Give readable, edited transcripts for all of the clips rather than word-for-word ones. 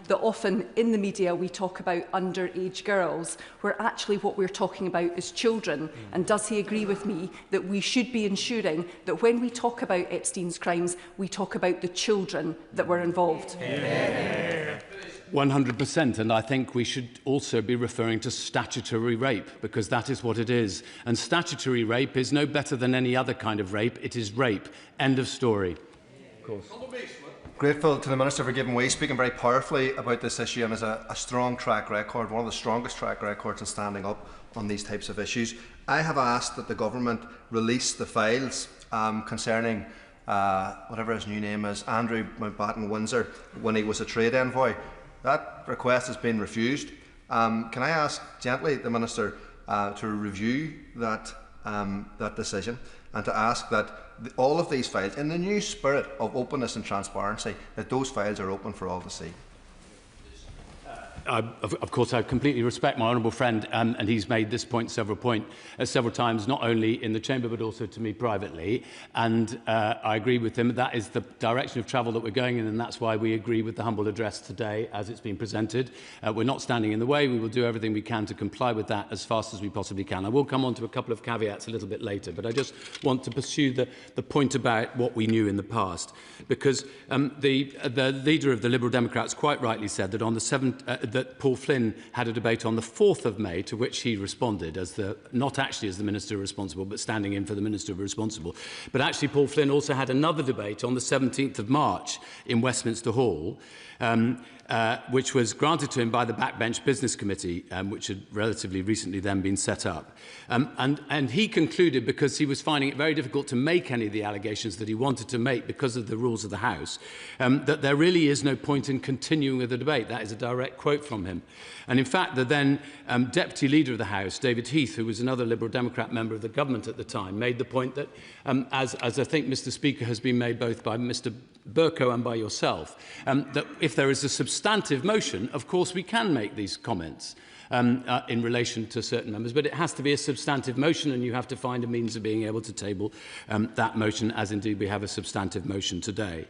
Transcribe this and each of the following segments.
that often in the media we talk about underage girls, where actually what we're talking about is children. And does he agree with me that we should be ensuring that when we talk about Epstein's crimes, we talk about the children that were involved? 100%, and I think we should also be referring to statutory rape, because that is what it is. And statutory rape is no better than any other kind of rape. It is rape. End of story. Of course. Grateful to the Minister for giving way, speaking very powerfully about this issue, and has a strong track record, one of the strongest track records in standing up on these types of issues. I have asked that the Government release the files concerning whatever his new name is, Andrew Mountbatten-Windsor, when he was a trade envoy. That request has been refused. Can I ask gently the Minister to review that decision, and to ask that all of these files, in the new spirit of openness and transparency, that those files are open for all to see? Of course, I completely respect my honourable friend, and he's made this point several times, not only in the chamber but also to me privately. And I agree with him. That is the direction of travel that we're going in, and that's why we agree with the humble address today as it's been presented. We're not standing in the way. We will do everything we can to comply with that as fast as we possibly can. I will come on to a couple of caveats a little bit later, but I just want to pursue the point about what we knew in the past, because the leader of the Liberal Democrats quite rightly said that on the 7th. That Paul Flynn had a debate on the 4th of May, to which he responded as not actually as the Minister responsible, but standing in for the Minister responsible. But actually, Paul Flynn also had another debate on the 17th of March in Westminster Hall, which was granted to him by the Backbench Business Committee, which had relatively recently then been set up. And he concluded, because he was finding it very difficult to make any of the allegations that he wanted to make because of the rules of the House, that there really is no point in continuing with the debate. That is a direct quote from him. And in fact, the then Deputy Leader of the House, David Heath, who was another Liberal Democrat member of the government at the time, made the point that, as I think, Mr. Speaker, has been made both by Mr. Bercow and by yourself, that if there is a substantive motion, of course we can make these comments in relation to certain members, but it has to be a substantive motion, and you have to find a means of being able to table that motion, as indeed we have a substantive motion today.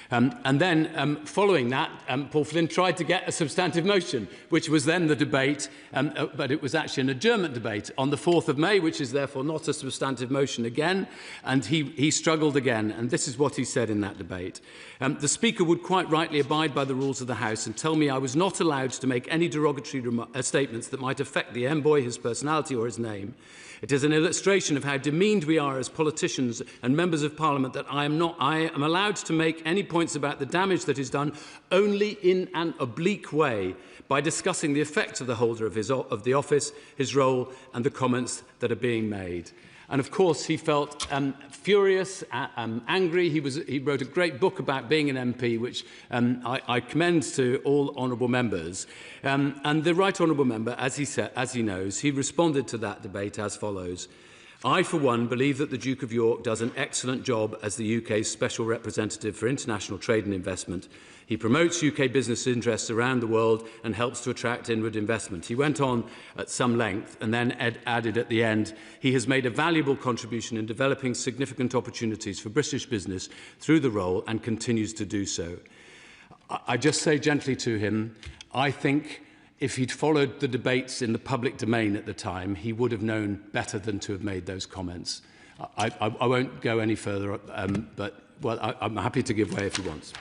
And then, following that, Paul Flynn tried to get a substantive motion, which was then the debate, but it was actually an adjournment debate on the 4th of May, which is therefore not a substantive motion again, and he struggled again, and this is what he said in that debate. The Speaker would quite rightly abide by the rules of the House and tell me I was not allowed to make any derogatory statements that might affect the Envoy, his personality or his name. It is an illustration of how demeaned we are as politicians and members of Parliament that I am allowed to make any points about the damage that is done only in an oblique way, by discussing the effects of the holder of the office, his role, and the comments that are being made. And of course, he felt furious, angry. He wrote a great book about being an MP, which I commend to all honourable members. And the Right Honourable Member, as he knows, he responded to that debate as follows. I, for one, believe that the Duke of York does an excellent job as the UK's Special Representative for International Trade and Investment. He promotes UK business interests around the world and helps to attract inward investment. He went on at some length and then added at the end, he has made a valuable contribution in developing significant opportunities for British business through the role and continues to do so. I just say gently to him, I think if he'd followed the debates in the public domain at the time, he would have known better than to have made those comments. I won't go any further, but I'm happy to give way if he wants.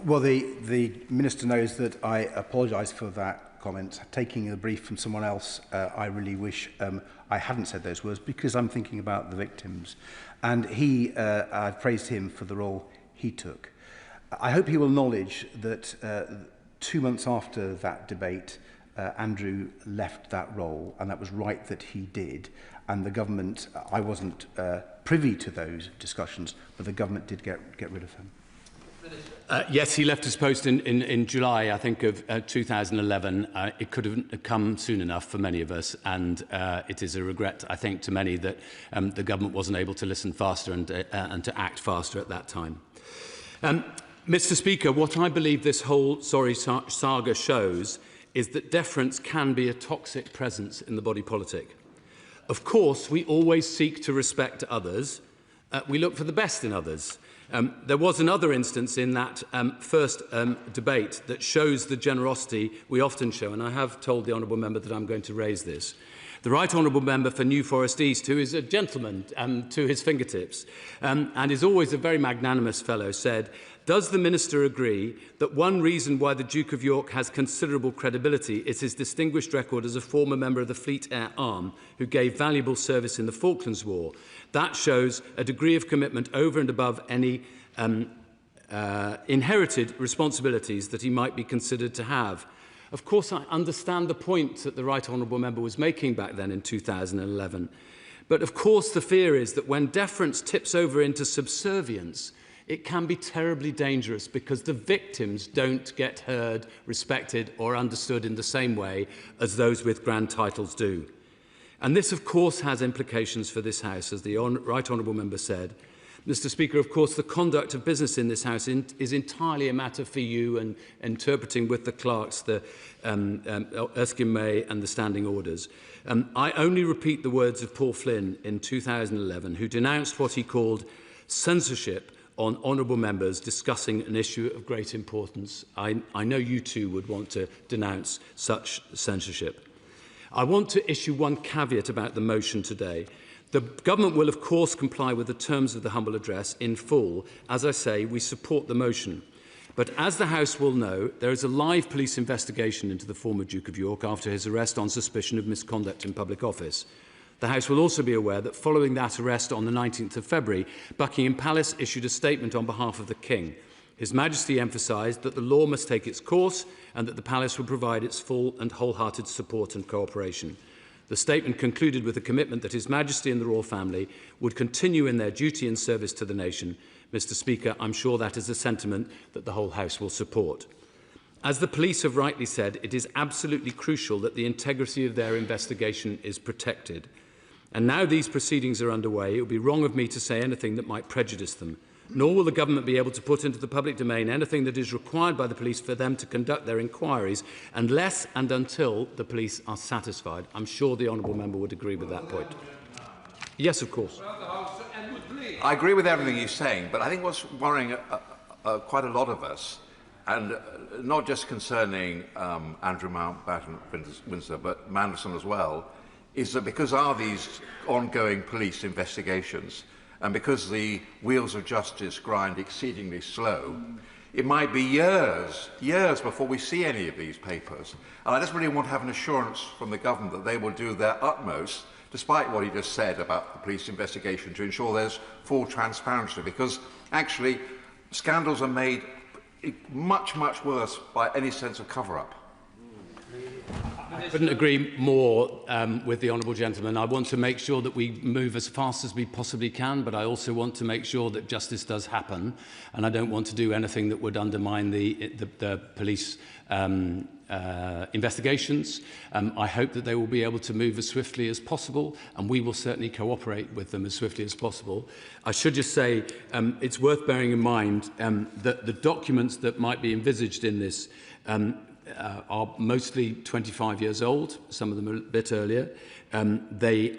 Well, the Minister knows that I apologise for that comment. Taking a brief from someone else, I really wish I hadn't said those words, because I'm thinking about the victims. And I praised him for the role he took. I hope he will acknowledge that 2 months after that debate, Andrew left that role, and that was right that he did. And the government, I wasn't privy to those discussions, but the government did get rid of him. Yes, he left his post in July, I think, of 2011. It could have come soon enough for many of us, and it is a regret, I think, to many that the government wasn't able to listen faster and to act faster at that time. Mr. Speaker, what I believe this whole saga shows is that deference can be a toxic presence in the body politic. Of course, we always seek to respect others. We look for the best in others. There was another instance in that first debate that shows the generosity we often show, and I have told the honourable member that I'm going to raise this. The Right Honourable Member for New Forest East, who is a gentleman to his fingertips and is always a very magnanimous fellow, said, "Does the Minister agree that one reason why the Duke of York has considerable credibility is his distinguished record as a former member of the Fleet Air Arm who gave valuable service in the Falklands War? That shows a degree of commitment over and above any inherited responsibilities that he might be considered to have." Of course, I understand the point that the Right Honourable Member was making back then in 2011. But of course, the fear is that when deference tips over into subservience, it can be terribly dangerous because the victims don't get heard, respected or understood in the same way as those with grand titles do. And this, of course, has implications for this House, as the Right Honourable Member said. Mr. Speaker, of course, the conduct of business in this House is entirely a matter for you, and interpreting with the clerks the Erskine May and the standing orders. I only repeat the words of Paul Flynn in 2011, who denounced what he called censorship on honourable members discussing an issue of great importance. I know you too would want to denounce such censorship. I want to issue one caveat about the motion today. The Government will, of course, comply with the terms of the humble address in full. As I say, we support the motion. But as the House will know, there is a live police investigation into the former Duke of York after his arrest on suspicion of misconduct in public office. The House will also be aware that following that arrest on the 19th of February, Buckingham Palace issued a statement on behalf of the King. His Majesty emphasised that the law must take its course and that the Palace will provide its full and wholehearted support and cooperation. The statement concluded with a commitment that His Majesty and the royal family would continue in their duty and service to the nation. Mr. Speaker, I'm sure that is a sentiment that the whole House will support. As the police have rightly said, it is absolutely crucial that the integrity of their investigation is protected. And now these proceedings are underway, it would be wrong of me to say anything that might prejudice them. Nor will the Government be able to put into the public domain anything that is required by the police for them to conduct their inquiries unless and until the police are satisfied. I'm sure the honourable member would agree with that point. Yes, of course. I agree with everything he's saying, but I think what's worrying quite a lot of us, and not just concerning Andrew Mountbatten-Windsor, but Manderson as well, is that because of these ongoing police investigations, and because the wheels of justice grind exceedingly slow, it might be years before we see any of these papers. And I just really want to have an assurance from the Government that they will do their utmost, despite what he just said about the police investigation, to ensure there's full transparency, because actually scandals are made much, much worse by any sense of cover-up. I couldn't agree more with the honourable gentleman. I want to make sure that we move as fast as we possibly can, but I also want to make sure that justice does happen, and I don't want to do anything that would undermine the police investigations. I hope that they will be able to move as swiftly as possible, and we will certainly cooperate with them as swiftly as possible. I should just say it's worth bearing in mind that the documents that might be envisaged in this are mostly 25 years old, some of them a bit earlier. They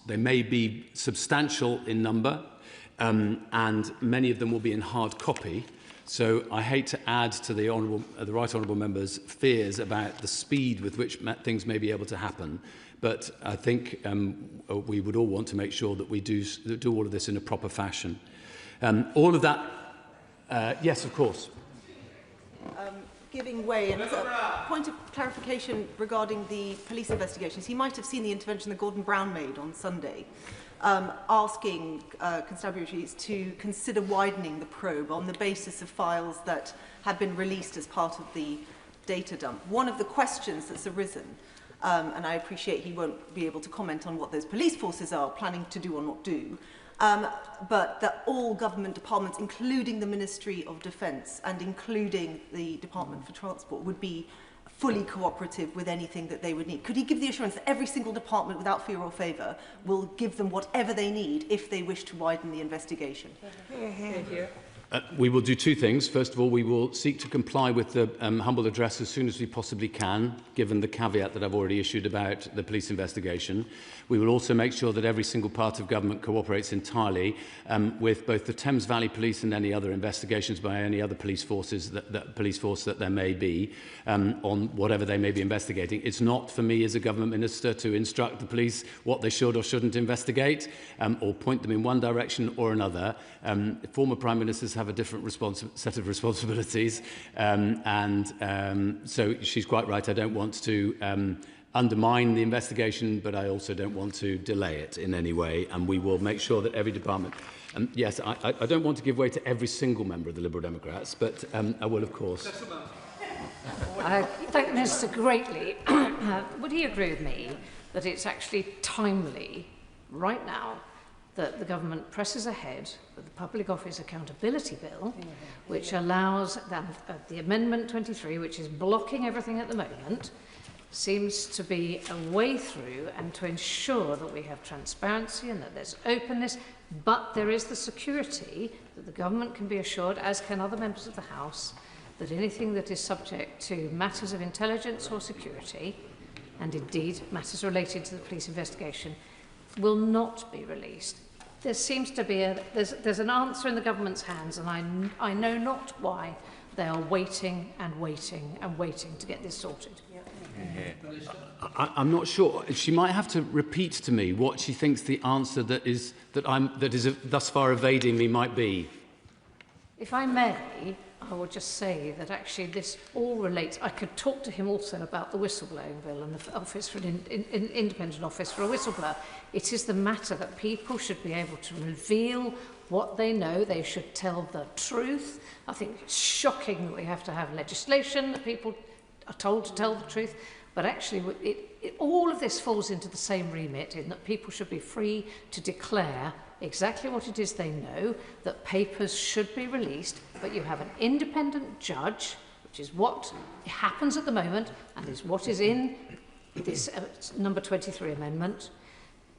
may be substantial in number, and many of them will be in hard copy. So I hate to add to the Right Honourable Member's fears about the speed with which things may be able to happen. But I think we would all want to make sure that we do all of this in a proper fashion. All of that, yes, of course. Giving way, and as a point of clarification regarding the police investigations, he might have seen the intervention that Gordon Brown made on Sunday, asking constabularies to consider widening the probe on the basis of files that have been released as part of the data dump. One of the questions that's arisen, and I appreciate he won't be able to comment on what those police forces are planning to do or not do, but that all government departments, including the Ministry of Defence and including the Department for Transport, would be fully cooperative with anything that they would need. Could he give the assurance that every single department, without fear or favour, will give them whatever they need if they wish to widen the investigation? We will do two things. First of all, we will seek to comply with the humble address as soon as we possibly can, given the caveat that I've already issued about the police investigation. We will also make sure that every single part of government cooperates entirely with both the Thames Valley Police and any other investigations by any other police forces police force that there may be on whatever they may be investigating. It's not for me as a government minister to instruct the police what they should or shouldn't investigate or point them in one direction or another. Former Prime Ministers have a different set of responsibilities so she's quite right. I don't want to undermine the investigation, but I also don't want to delay it in any way, and we will make sure that every department... yes, I don't want to give way to every single member of the Liberal Democrats, but I will, of course. I thank the Minister greatly. Would he agree with me that it's actually timely, right now, that the government presses ahead with the Public Office Accountability Bill, which allows the Amendment 23, which is blocking everything at the moment, seems to be a way through and to ensure that we have transparency and that there's openness, but there is the security that the government can be assured, as can other members of the House, that anything that is subject to matters of intelligence or security, and indeed matters related to the police investigation, will not be released. There seems to be there's an answer in the government's hands, and I know not why they are waiting and waiting and waiting to get this sorted. I'm not sure. She might have to repeat to me what she thinks the answer that is thus far evading me might be. If I may, I will just say that actually this all relates. I could talk to him also about the whistleblowing bill and the office for an independent office for a whistleblower. It is the matter that people should be able to reveal what they know. They should tell the truth. I think it's shocking that we have to have legislation that people are told to tell the truth, but actually all of this falls into the same remit, in that people should be free to declare exactly what it is they know, that papers should be released, but you have an independent judge, which is what happens at the moment and is what is in this number 23 amendment.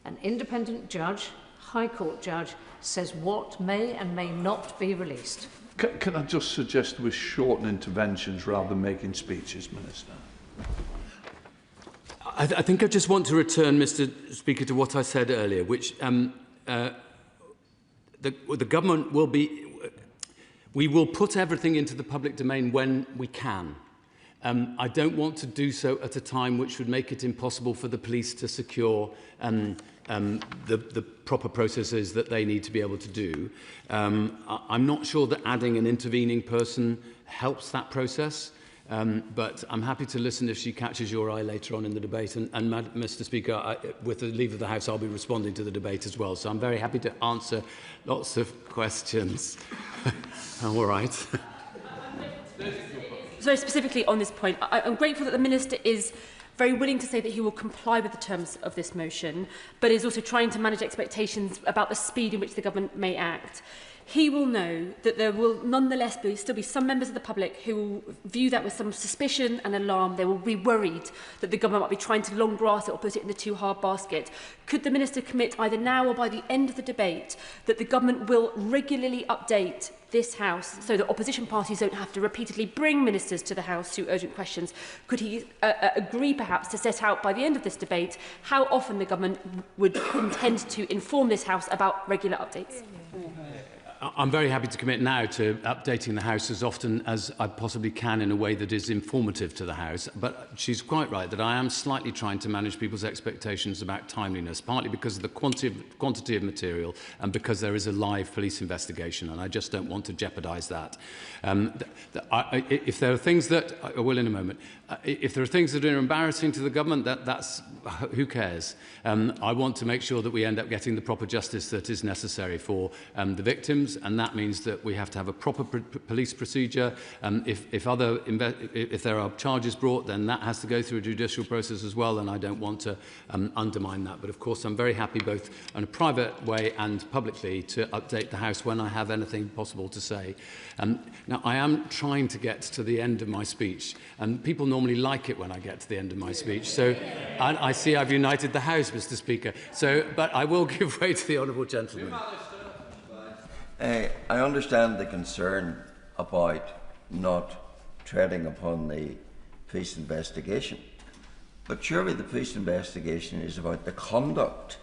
An independent judge, High Court judge, says what may and may not be released. Can I just suggest we shorten interventions rather than making speeches, Minister? I think I just want to return, Mr. Speaker, to what I said earlier, which the government will be... We will put everything into the public domain when we can. I don't want to do so at a time which would make it impossible for the police to secure the proper processes that they need to be able to do. I'm not sure that adding an intervening person helps that process, but I'm happy to listen if she catches your eye later on in the debate. And Mr. Speaker, with the leave of the House, I'll be responding to the debate as well. So I'm very happy to answer lots of questions. All right. So specifically on this point, I'm grateful that the Minister is very willing to say that he will comply with the terms of this motion, but is also trying to manage expectations about the speed in which the government may act. He will know that there will nonetheless still be some members of the public who will view that with some suspicion and alarm. They will be worried that the government might be trying to long grass it or put it in the too hard basket. Could the Minister commit either now or by the end of the debate that the government will regularly update this House so that opposition parties don't have to repeatedly bring ministers to the House to urgent questions? Could he agree perhaps to set out by the end of this debate how often the government would intend to inform this House about regular updates? I'm very happy to commit now to updating the House as often as I possibly can in a way that is informative to the House. But she's quite right that I am slightly trying to manage people's expectations about timeliness, partly because of the quantity of material and because there is a live police investigation, and I just don't want to jeopardise that. If there are things that, I will in a moment, if there are things that are embarrassing to the government, that's who cares? I want to make sure that we end up getting the proper justice that is necessary for the victims, and that means that we have to have a proper police procedure. If there are charges brought, then that has to go through a judicial process as well, and I don't want to undermine that. But of course, I'm very happy both in a private way and publicly to update the House when I have anything possible to say. Now, I am trying to get to the end of my speech, and people normally like it when I get to the end of my speech. So I see I've united the House, Mr. Speaker. But I will give way to the honourable gentleman. I understand the concern about not treading upon the police investigation, but surely the police investigation is about the conduct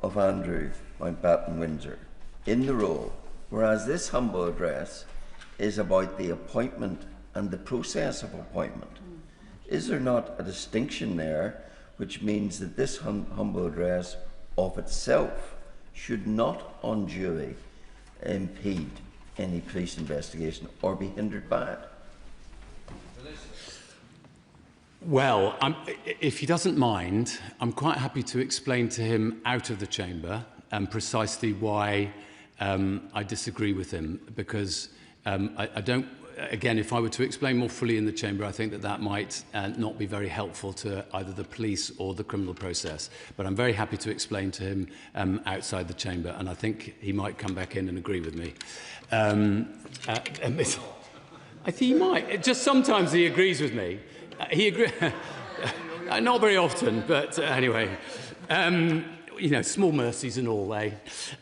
of Andrew Mountbatten-Windsor in the role, whereas this humble address is about the appointment and the process of appointment. Is there not a distinction there, which means that this humble address of itself should not unduly impede any police investigation or be hindered by it? Well, if he doesn't mind, I'm quite happy to explain to him out of the chamber precisely why I disagree with him, because I don't, again, if I were to explain more fully in the chamber, I think that that might not be very helpful to either the police or the criminal process. But I'm very happy to explain to him outside the chamber, and I think he might come back in and agree with me. I think he might. Just sometimes he agrees with me. He agrees. Not very often, but anyway. You know, small mercies and all, eh?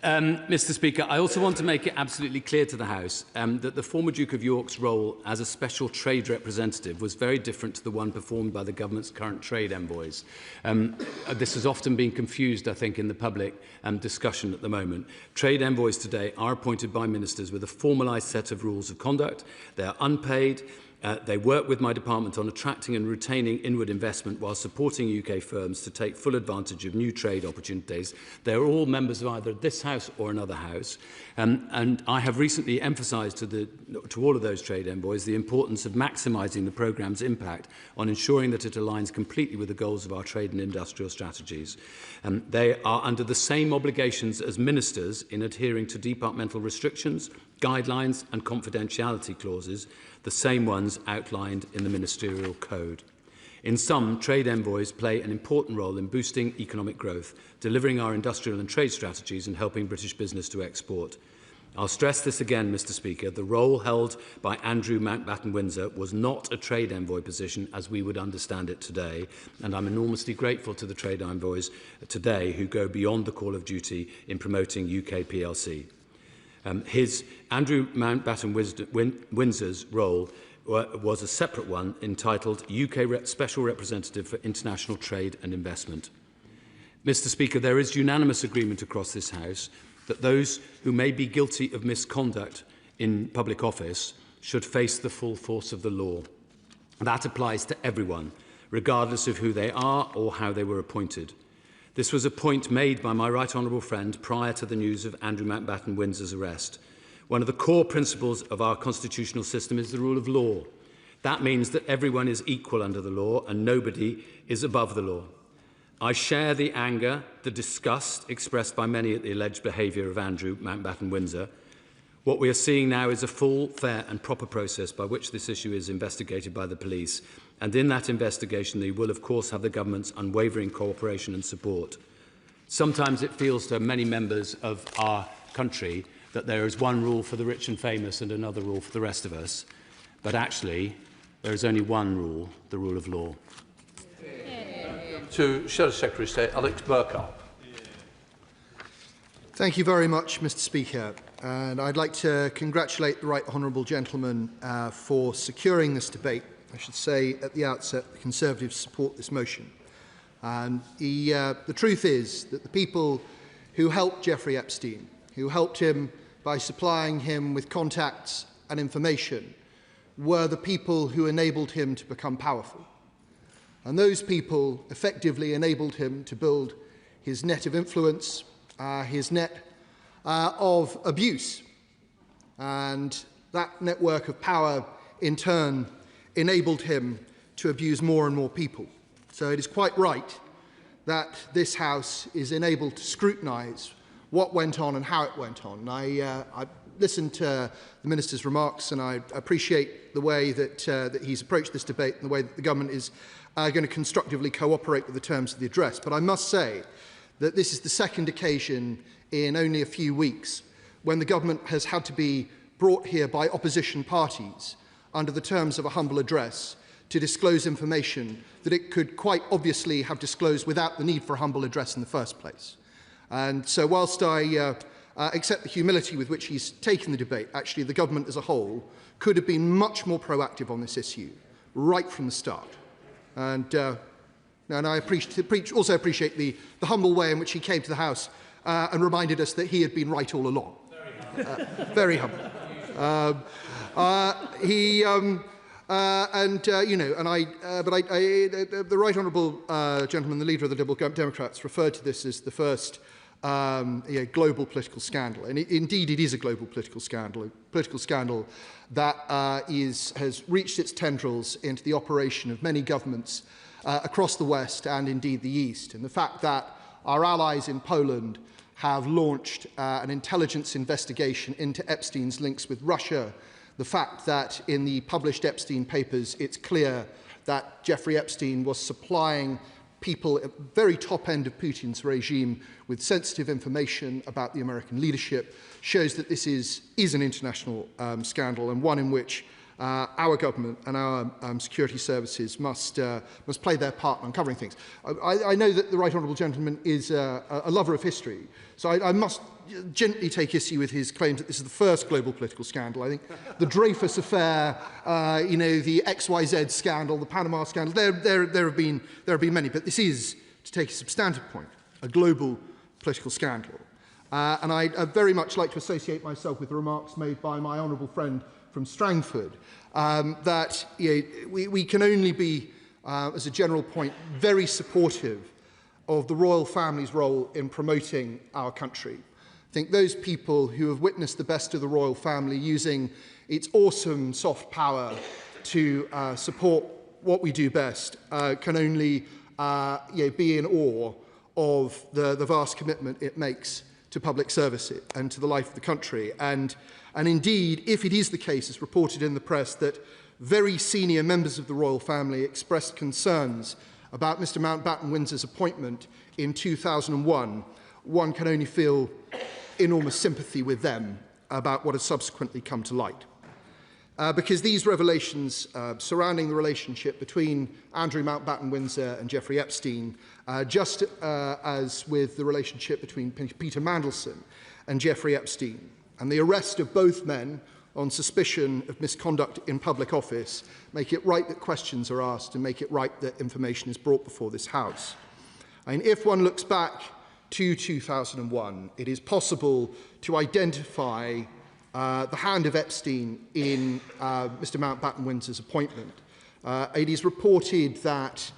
Mr. Speaker, I also want to make it absolutely clear to the House that the former Duke of York's role as a special trade representative was very different to the one performed by the government's current trade envoys. This has often been confused, I think, in the public discussion at the moment. Trade envoys today are appointed by ministers with a formalised set of rules of conduct. They are unpaid. They work with my department on attracting and retaining inward investment while supporting UK firms to take full advantage of new trade opportunities. They are all members of either this House or another House. And I have recently emphasised to all of those trade envoys the importance of maximising the programme's impact on ensuring that it aligns completely with the goals of our trade and industrial strategies. They are under the same obligations as ministers in adhering to departmental restrictions, guidelines and confidentiality clauses, the same ones outlined in the Ministerial Code. In sum, trade envoys play an important role in boosting economic growth, delivering our industrial and trade strategies and helping British business to export. I'll stress this again, Mr. Speaker. The role held by Andrew Mountbatten-Windsor was not a trade envoy position as we would understand it today, and I'm enormously grateful to the trade envoys today who go beyond the call of duty in promoting UK PLC. Andrew Mountbatten-Windsor's role was a separate one entitled UK Special Representative for International Trade and Investment. Mr. Speaker, there is unanimous agreement across this House that those who may be guilty of misconduct in public office should face the full force of the law. That applies to everyone, regardless of who they are or how they were appointed. This was a point made by my right honourable friend prior to the news of Andrew Mountbatten-Windsor's arrest. One of the core principles of our constitutional system is the rule of law. That means that everyone is equal under the law and nobody is above the law. I share the anger, the disgust expressed by many at the alleged behaviour of Andrew Mountbatten-Windsor. What we are seeing now is a full, fair and proper process by which this issue is investigated by the police. And in that investigation, they will, of course, have the government's unwavering cooperation and support. Sometimes it feels to many members of our country that there is one rule for the rich and famous and another rule for the rest of us. But actually, there is only one rule, the rule of law. To Shadow Secretary of State, Alex Burkhardt. Thank you very much, Mr. Speaker. And I'd like to congratulate the right honourable gentleman for securing this debate. I should say at the outset the Conservatives support this motion. And the truth is that the people who helped Jeffrey Epstein, who helped him by supplying him with contacts and information, were the people who enabled him to become powerful. And those people effectively enabled him to build his net of influence, his net of abuse. And that network of power, in turn, enabled him to abuse more and more people. So it is quite right that this House is enabled to scrutinise what went on and how it went on. I listened to the Minister's remarks and I appreciate the way that he's approached this debate and the way that the government is going to constructively cooperate with the terms of the address. But I must say that this is the second occasion in only a few weeks when the government has had to be brought here by opposition parties under the terms of a humble address to disclose information that it could quite obviously have disclosed without the need for a humble address in the first place. And so whilst I accept the humility with which he's taken the debate. Actually, the government as a whole could have been much more proactive on this issue right from the start. And I also appreciate the humble way in which he came to the House and reminded us that he had been right all along. Very humble. The Right Honourable Gentleman, the leader of the Liberal Democrats, referred to this as the first global political scandal, and indeed it is a global political scandal that has reached its tendrils into the operation of many governments across the West and indeed the East. And the fact that our allies in Poland have launched an intelligence investigation into Epstein's links with Russia, the fact that in the published Epstein papers it's clear that Jeffrey Epstein was supplying people at the very top end of Putin's regime with sensitive information about the American leadership, shows that this is an international scandal, and one in which our government and our security services must play their part in uncovering things. I know that the Right Honourable Gentleman is a lover of history, so I must gently take issue with his claims that this is the first global political scandal. I think the Dreyfus affair, the XYZ scandal, the Panama scandal, there have been many, but this is, to take a substantive point, a global political scandal. And I'd very much like to associate myself with the remarks made by my honourable friend from Strangford, that we can only be, as a general point, very supportive of the royal family's role in promoting our country. I think those people who have witnessed the best of the royal family using its awesome soft power to support what we do best can only be in awe of the vast commitment it makes to public service and to the life of the country. And indeed, if it is the case, as reported in the press, that very senior members of the royal family expressed concerns about Mr. Mountbatten-Windsor's appointment in 2001, one can only feel enormous sympathy with them about what has subsequently come to light. Because these revelations surrounding the relationship between Andrew Mountbatten-Windsor and Jeffrey Epstein, just as with the relationship between Peter Mandelson and Jeffrey Epstein, and the arrest of both men on suspicion of misconduct in public office, make it right that questions are asked and make it right that information is brought before this House. And if one looks back to 2001, it is possible to identify the hand of Epstein in Mr. Mountbatten-Windsor's appointment. It is reported that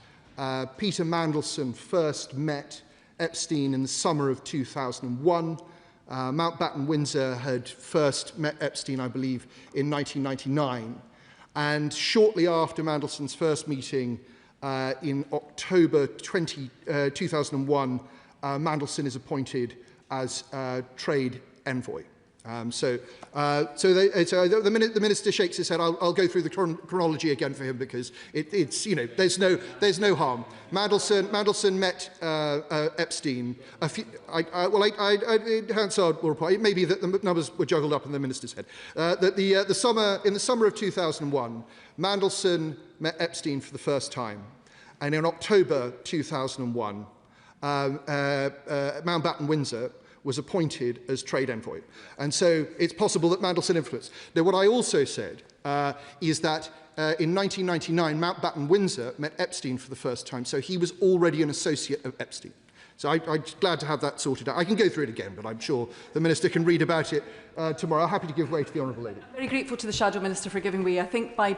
Peter Mandelson first met Epstein in the summer of 2001. Mountbatten-Windsor had first met Epstein, I believe, in 1999. And shortly after Mandelson's first meeting in October 2001, Mandelson is appointed as trade envoy. The minister shakes his head. I'll go through the chronology again for him because it's there's no harm. Mandelson met Epstein. Hansard will reply. It may be that the numbers were juggled up in the minister's head. That in the summer of 2001, Mandelson met Epstein for the first time, and in October 2001, Mountbatten-Windsor was appointed as trade envoy. And so it's possible that Mandelson influenced. Now, what I also said is that in 1999, Mountbatten-Windsor met Epstein for the first time, so he was already an associate of Epstein. So I'm glad to have that sorted out. I can go through it again, but I'm sure the Minister can read about it tomorrow. I'm happy to give way to the Honourable Lady. Very grateful to the Shadow Minister for giving way. I think by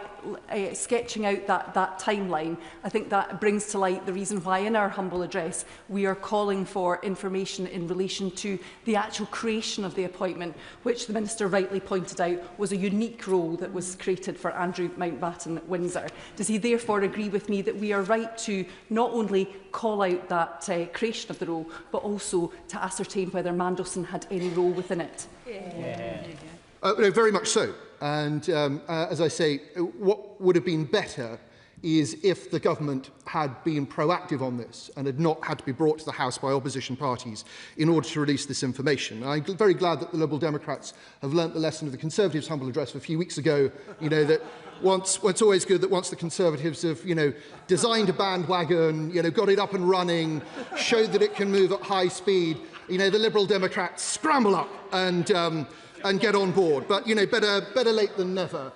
sketching out that timeline, I think that brings to light the reason why in our humble address we are calling for information in relation to the actual creation of the appointment, which the Minister rightly pointed out was a unique role that was created for Andrew Mountbatten-Windsor. Does he therefore agree with me that we are right to not only call out that creation of the role, but also to ascertain whether Mandelson had any role within it? No, very much so. And as I say, what would have been better is if the government had been proactive on this and had not had to be brought to the House by opposition parties in order to release this information. And I'm very glad that the Liberal Democrats have learnt the lesson of the Conservatives' humble address a few weeks ago, that it's always good that once the Conservatives have, designed a bandwagon, got it up and running, showed that it can move at high speed, the Liberal Democrats scramble up and get on board. But better late than never.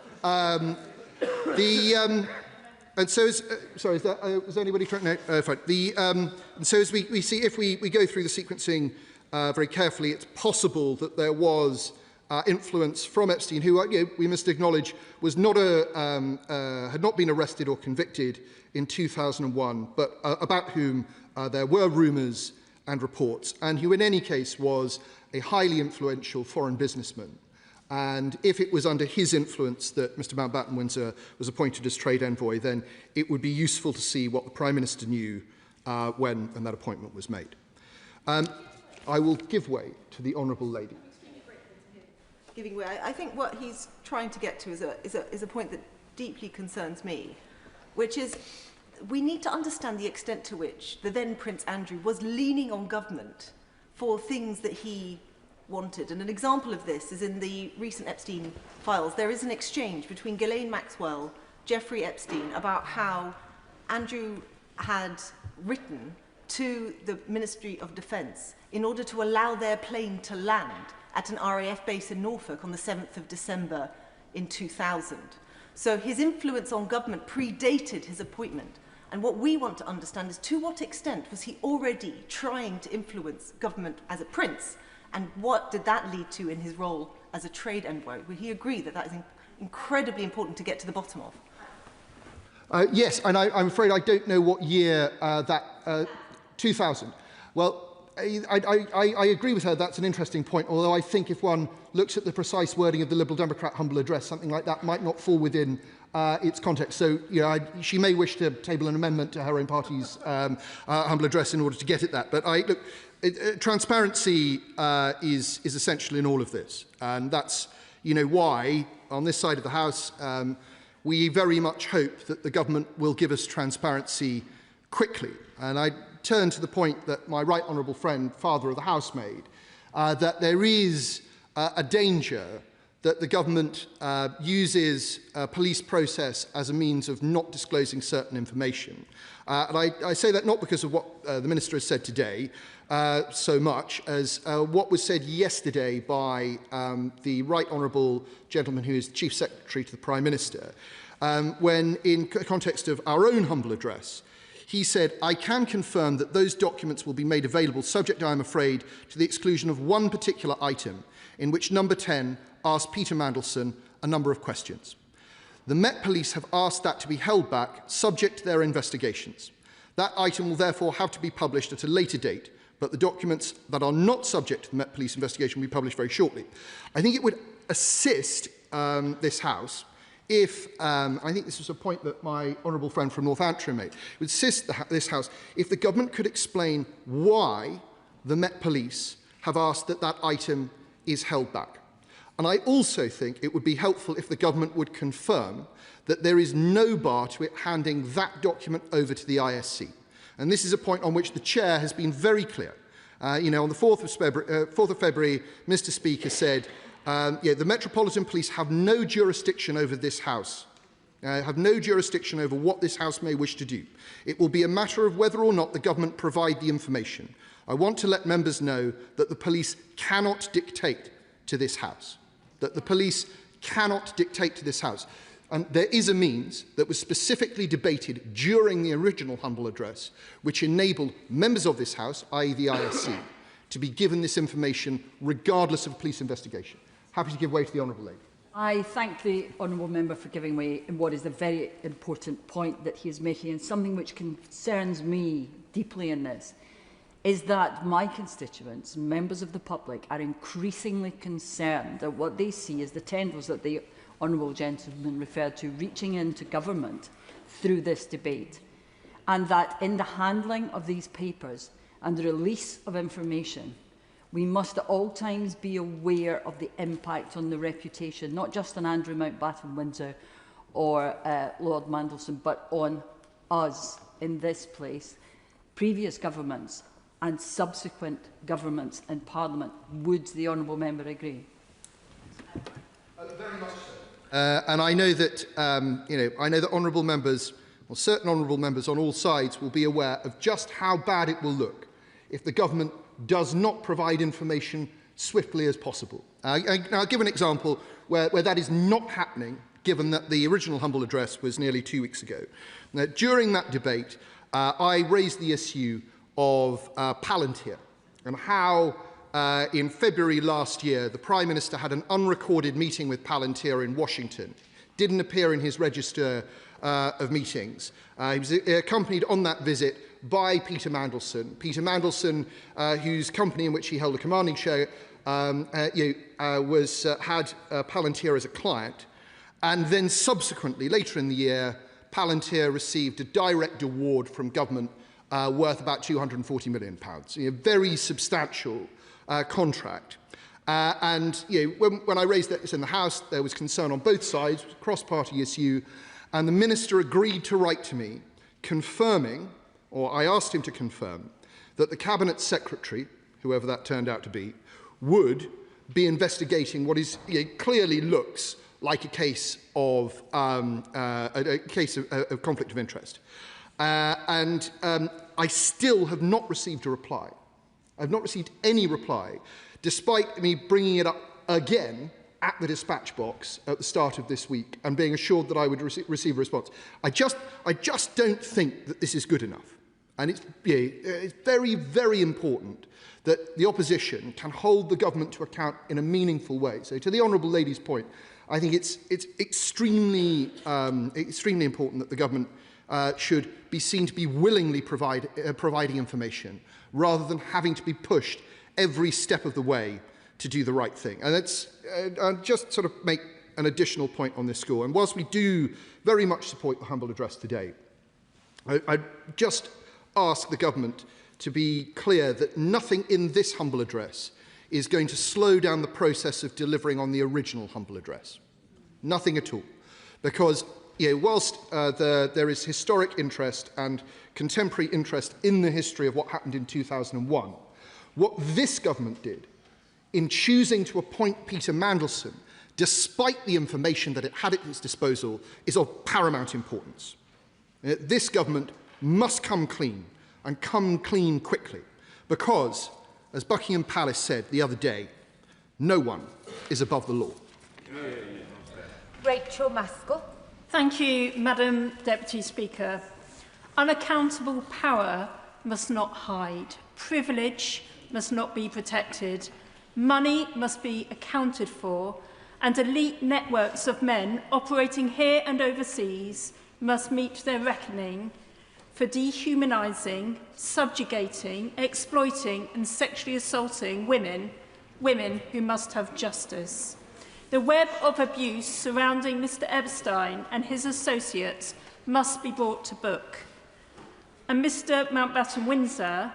And so, is anybody trying? No, fine. And so, as we see, if we go through the sequencing very carefully, it's possible that there was influence from Epstein, who we must acknowledge was not had not been arrested or convicted in 2001, but about whom there were rumours and reports, and who in any case was a highly influential foreign businessman. And if it was under his influence that Mr Mountbatten-Windsor was appointed as trade envoy, then it would be useful to see what the Prime Minister knew when that appointment was made. I will give way to the Honourable Lady. Giving way. I think what he's trying to get to is a point that deeply concerns me, which is we need to understand the extent to which the then Prince Andrew was leaning on government for things that he wanted. And an example of this is in the recent Epstein files. There is an exchange between Ghislaine Maxwell, Jeffrey Epstein, about how Andrew had written to the Ministry of Defence in order to allow their plane to land at an RAF base in Norfolk on the 7th of December in 2000. So his influence on government predated his appointment. And what we want to understand is to what extent was he already trying to influence government as a prince, and what did that lead to in his role as a trade envoy? Would he agree that that is incredibly important to get to the bottom of? Yes, and I'm afraid I don't know what year 2000. Well, I agree with her, that's an interesting point, although I think if one looks at the precise wording of the Liberal Democrat humble address, something like that might not fall within its context. So, she may wish to table an amendment to her own party's humble address in order to get at that. But look, transparency is essential in all of this. And that's, why, on this side of the House, we very much hope that the government will give us transparency quickly. And I turn to the point that my right honourable friend, Father of the House, made, that there is a danger that the government uses a police process as a means of not disclosing certain information. And I say that not because of what the Minister has said today so much as what was said yesterday by the right honourable gentleman who is Chief Secretary to the Prime Minister, when in context of our own humble address, he said, "I can confirm that those documents will be made available, subject, I am afraid, to the exclusion of one particular item, in which number 10 asked Peter Mandelson a number of questions. The Met Police have asked that to be held back, subject to their investigations. That item will therefore have to be published at a later date, but the documents that are not subject to the Met Police investigation will be published very shortly." I think it would assist this House if, I think this was a point that my honourable friend from Northamptonshire made, it would assist this House if the government could explain why the Met Police have asked that that item is held back. And I also think it would be helpful if the government would confirm that there is no bar to it handing that document over to the ISC. And this is a point on which the Chair has been very clear. On the 4th of February, Mr. Speaker said, the Metropolitan Police have no jurisdiction over this House, have no jurisdiction over what this House may wish to do. It will be a matter of whether or not the government provide the information. I want to let members know that the police cannot dictate to this House. That the police cannot dictate to this House. And there is a means that was specifically debated during the original humble address, which enabled members of this House, i.e. the ISC, to be given this information regardless of a police investigation. Happy to give way to the Honourable Lady. I thank the Honourable Member for giving way in what is a very important point that he is making, and something which concerns me deeply in this, is that my constituents, members of the public, are increasingly concerned that what they see is the tendrils that the honourable gentleman referred to reaching into government through this debate, and that in the handling of these papers and the release of information, we must at all times be aware of the impact on the reputation, not just on Andrew Mountbatten-Windsor or Lord Mandelson, but on us in this place, previous governments and subsequent governments in Parliament. Would the honourable member agree? Very much so. And I know that I know that honourable members, or certain honourable members on all sides, will be aware of just how bad it will look if the government does not provide information swiftly as possible. I'll give an example where that is not happening, given that the original humble address was nearly 2 weeks ago. Now, during that debate, I raised the issue of Palantir and how in February last year the Prime Minister had an unrecorded meeting with Palantir in Washington, didn't appear in his register of meetings. He was accompanied on that visit by Peter Mandelson. Peter Mandelson, whose company in which he held a commanding share, had Palantir as a client. And then subsequently, later in the year, Palantir received a direct award from government worth about £240 million. A very substantial contract. When I raised this in the House, there was concern on both sides, a cross-party issue, and the Minister agreed to write to me confirming, or I asked him to confirm, that the Cabinet Secretary, whoever that turned out to be, would be investigating what is clearly looks like a case of conflict of interest. I still have not received a reply. I've not received any reply, despite me bringing it up again at the dispatch box at the start of this week and being assured that I would receive a response. I just don't think that this is good enough. And it's very, very important that the opposition can hold the government to account in a meaningful way. So to the honourable lady's point, I think it's extremely important that the government should be seen to be willingly providing information rather than having to be pushed every step of the way to do the right thing. And I'll just sort of make an additional point on this score. And whilst we do very much support the humble address today, I just ask the government to be clear that nothing in this humble address is going to slow down the process of delivering on the original humble address. Nothing at all. Because whilst there is historic interest and contemporary interest in the history of what happened in 2001, what this government did in choosing to appoint Peter Mandelson, despite the information that it had at its disposal, is of paramount importance. This government must come clean, and come clean quickly, because, as Buckingham Palace said the other day, no one is above the law. Rachel Maskell. Thank you, Madam Deputy Speaker. Unaccountable power must not hide. Privilege must not be protected. Money must be accounted for, and elite networks of men operating here and overseas must meet their reckoning for dehumanising, subjugating, exploiting and sexually assaulting women who must have justice. The web of abuse surrounding Mr Epstein and his associates must be brought to book. And Mr Mountbatten-Windsor,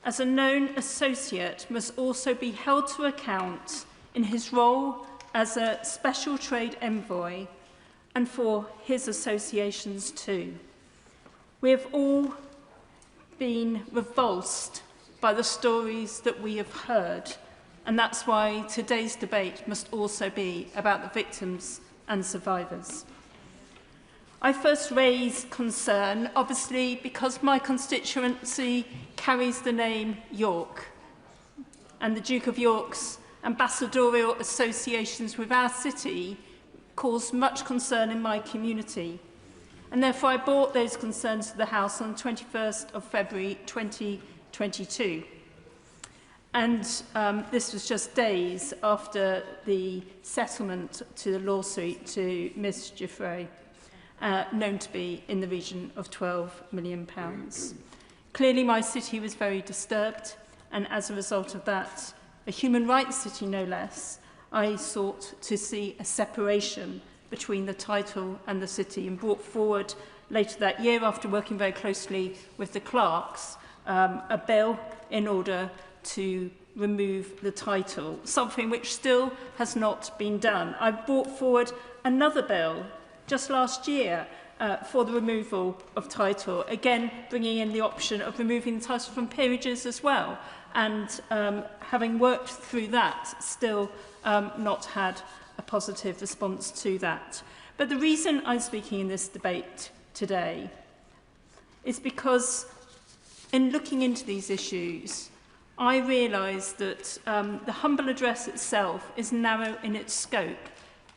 as a known associate, must also be held to account in his role as a special trade envoy and for his associations too. We have all been revulsed by the stories that we have heard, and that's why today's debate must also be about the victims and survivors. I first raise concern, obviously, because my constituency carries the name York, and the Duke of York's ambassadorial associations with our city cause much concern in my community. And therefore I brought those concerns to the House on 21st of February 2022. And this was just days after the settlement to the lawsuit to Ms Giuffre, known to be in the region of £12 million. Clearly my city was very disturbed, and as a result of that, a human rights city no less, I sought to see a separation between the title and the city, and brought forward later that year, after working very closely with the clerks, a bill in order to remove the title, something which still has not been done. I brought forward another bill just last year for the removal of title, again bringing in the option of removing the title from peerages as well, and having worked through that, still not had a positive response to that. But the reason I'm speaking in this debate today is because in looking into these issues, I realise that the humble address itself is narrow in its scope.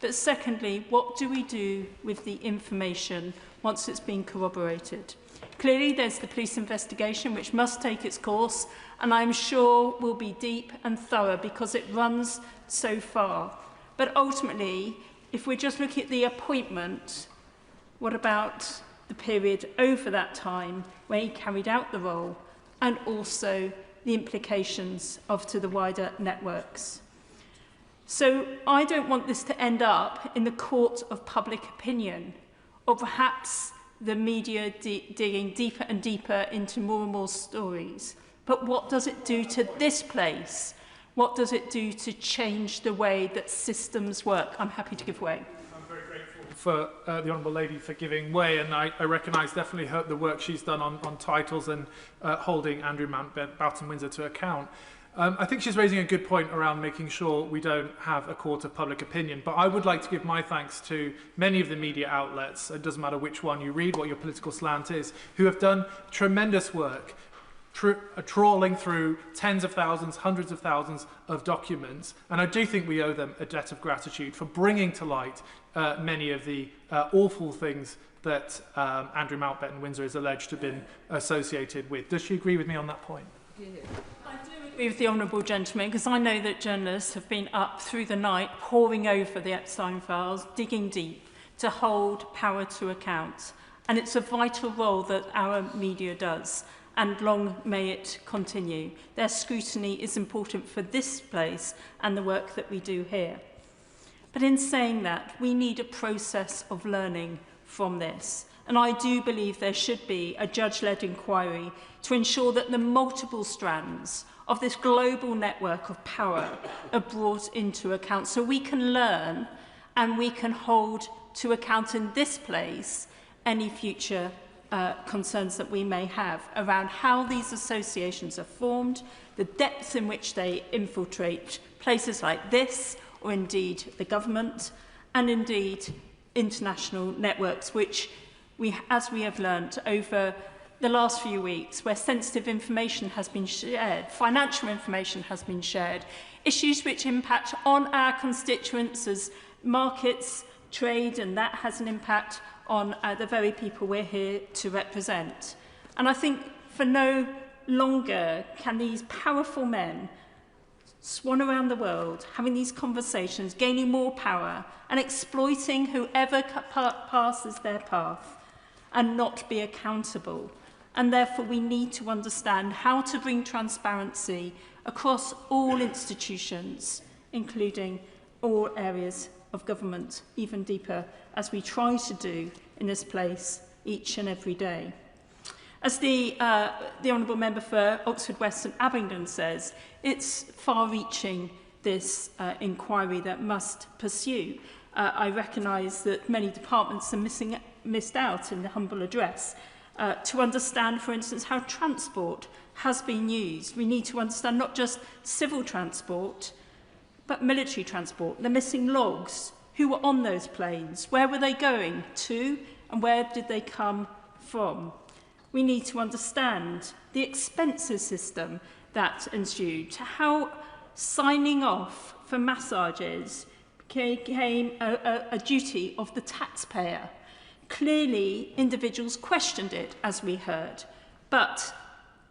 But secondly, what do we do with the information once it's been corroborated? Clearly, there's the police investigation, which must take its course, and I'm sure will be deep and thorough because it runs so far. But ultimately, if we're just looking at the appointment, what about the period over that time where he carried out the role, and also the implications to the wider networks? So I don't want this to end up in the court of public opinion, or perhaps the media digging deeper and deeper into more and more stories. But what does it do to this place? What does it do to change the way that systems work? I'm happy to give way. I'm very grateful for the Honourable Lady for giving way, and I recognise definitely the work she's done on titles and holding Andrew Mountbatten-Windsor to account. I think she's raising a good point around making sure we don't have a court of public opinion, but I would like to give my thanks to many of the media outlets, it doesn't matter which one you read, what your political slant is, who have done tremendous work trawling through tens of thousands, hundreds of thousands of documents, and I do think we owe them a debt of gratitude for bringing to light many of the awful things that Andrew Mountbatten-Windsor is alleged to have been associated with. Does she agree with me on that point? I do agree with the honourable gentleman, because I know that journalists have been up through the night poring over the Epstein files, digging deep to hold power to account. And it's a vital role that our media does, and long may it continue. Their scrutiny is important for this place and the work that we do here. But in saying that, we need a process of learning from this. And I do believe there should be a judge-led inquiry to ensure that the multiple strands of this global network of power are brought into account, so we can learn and we can hold to account in this place any future concerns that we may have around how these associations are formed, the depth in which they infiltrate places like this, or indeed the government, and indeed international networks, which as we have learnt over the last few weeks, where sensitive information has been shared, financial information has been shared, issues which impact on our constituents as markets, trade, and that has an impact on the very people we're here to represent. And I think for no longer can these powerful men swan around the world, having these conversations, gaining more power, and exploiting whoever passes their path, and not be accountable. And therefore we need to understand how to bring transparency across all institutions, including all areas of government, even deeper, as we try to do in this place each and every day. As the Honourable Member for Oxford West and Abingdon says, it's far-reaching, this inquiry that must pursue. I recognise that many departments are missed out in the humble address. To understand, for instance, how transport has been used. We need to understand not just civil transport, but military transport. The missing logs, who were on those planes, where were they going to, and where did they come from? We need to understand the expenses system that ensued, how signing off for massages became a duty of the taxpayer. Clearly, individuals questioned it, as we heard, but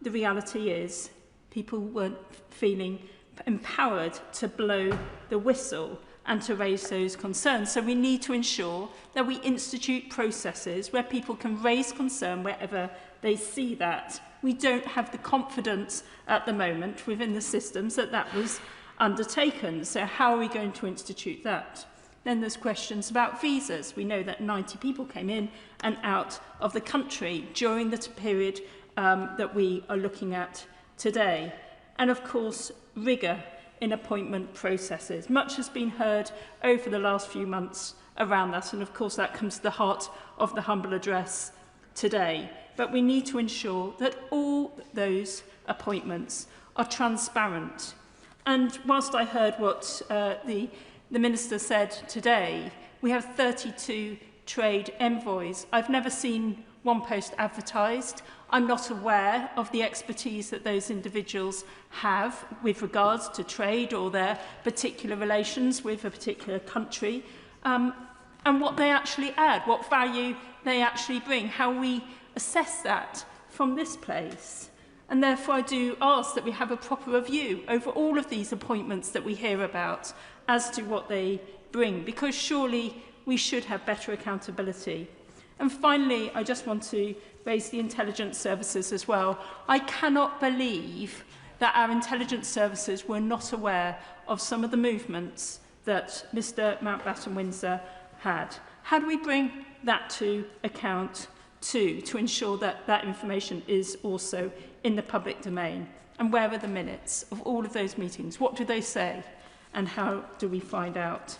the reality is people weren't feeling empowered to blow the whistle and to raise those concerns. So we need to ensure that we institute processes where people can raise concern wherever they see that. We don't have the confidence at the moment within the systems that that was undertaken. So how are we going to institute that? Then there's questions about visas. We know that 90 people came in and out of the country during the period that we are looking at today. And of course, rigour in appointment processes. Much has been heard over the last few months around that, and of course that comes to the heart of the humble address today. But we need to ensure that all those appointments are transparent. And whilst I heard what the Minister said today, we have 32 trade envoys. I've never seen one post advertised. I'm not aware of the expertise that those individuals have with regards to trade or their particular relations with a particular country, and what they actually add, what value they actually bring, how we assess that from this place. And therefore I do ask that we have a proper review over all of these appointments that we hear about as to what they bring, because surely we should have better accountability. And finally, I just want to raise the intelligence services as well. I cannot believe that our intelligence services were not aware of some of the movements that Mr. Mountbatten-Windsor had. How do we bring that to account too, to ensure that that information is also in the public domain? And where are the minutes of all of those meetings? What do they say? And how do we find out?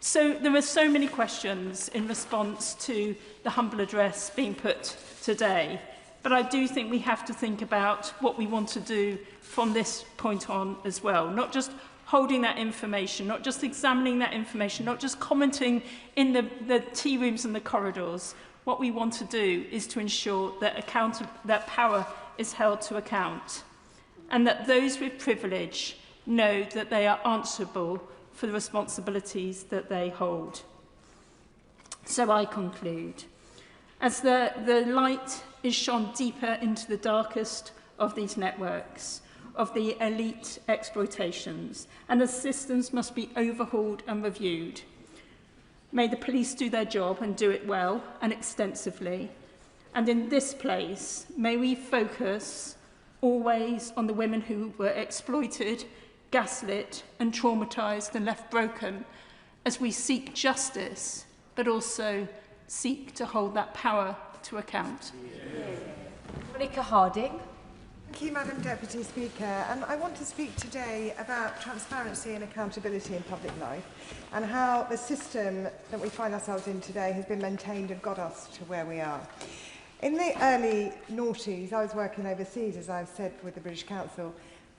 So there are so many questions in response to the humble address being put today, but I do think we have to think about what we want to do from this point on as well, not just holding that information, not just examining that information, not just commenting in the tea rooms and the corridors. What we want to do is to ensure that that power is held to account, and that those with privilege know that they are answerable for the responsibilities that they hold. So I conclude. As the light is shone deeper into the darkest of these networks, of the elite exploitations, and the systems must be overhauled and reviewed. May the police do their job and do it well and extensively. And in this place, may we focus always on the women who were exploited, gaslit and traumatised and left broken, as we seek justice, but also seek to hold that power to account. Monica Harding. Thank you, Madam Deputy Speaker. And I want to speak today about transparency and accountability in public life, and how the system that we find ourselves in today has been maintained and got us to where we are. In the early noughties, I was working overseas, as I've said, with the British Council.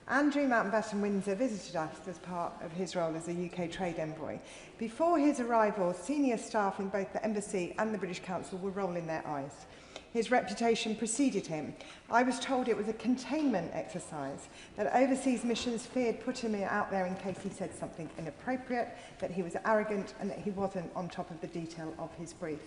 Andrew Mountbatten-Windsor visited us as part of his role as a UK trade envoy. Before his arrival, senior staff in both the Embassy and the British Council were rolling their eyes. His reputation preceded him. I was told it was a containment exercise, that overseas missions feared putting him out there in case he said something inappropriate, that he was arrogant, and that he wasn't on top of the detail of his brief.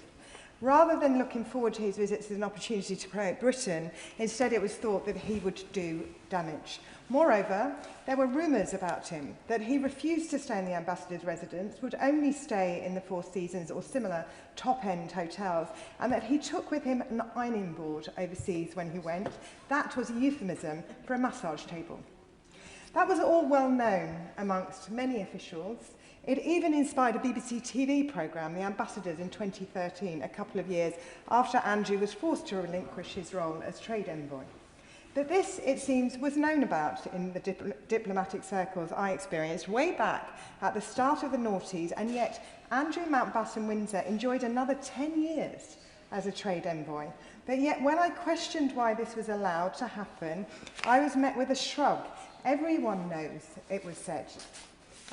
Rather than looking forward to his visits as an opportunity to promote Britain, instead it was thought that he would do damage. Moreover, there were rumours about him, that he refused to stay in the ambassador's residence, would only stay in the Four Seasons or similar top-end hotels, and that he took with him an ironing board overseas when he went. That was a euphemism for a massage table. That was all well known amongst many officials. It even inspired a BBC TV programme, The Ambassadors, in 2013, a couple of years after Andrew was forced to relinquish his role as trade envoy. But this, it seems, was known about in the diplomatic circles I experienced way back at the start of the noughties, and yet Andrew Mountbatten-Windsor enjoyed another 10 years as a trade envoy. But yet when I questioned why this was allowed to happen, I was met with a shrug. Everyone knows, it was said.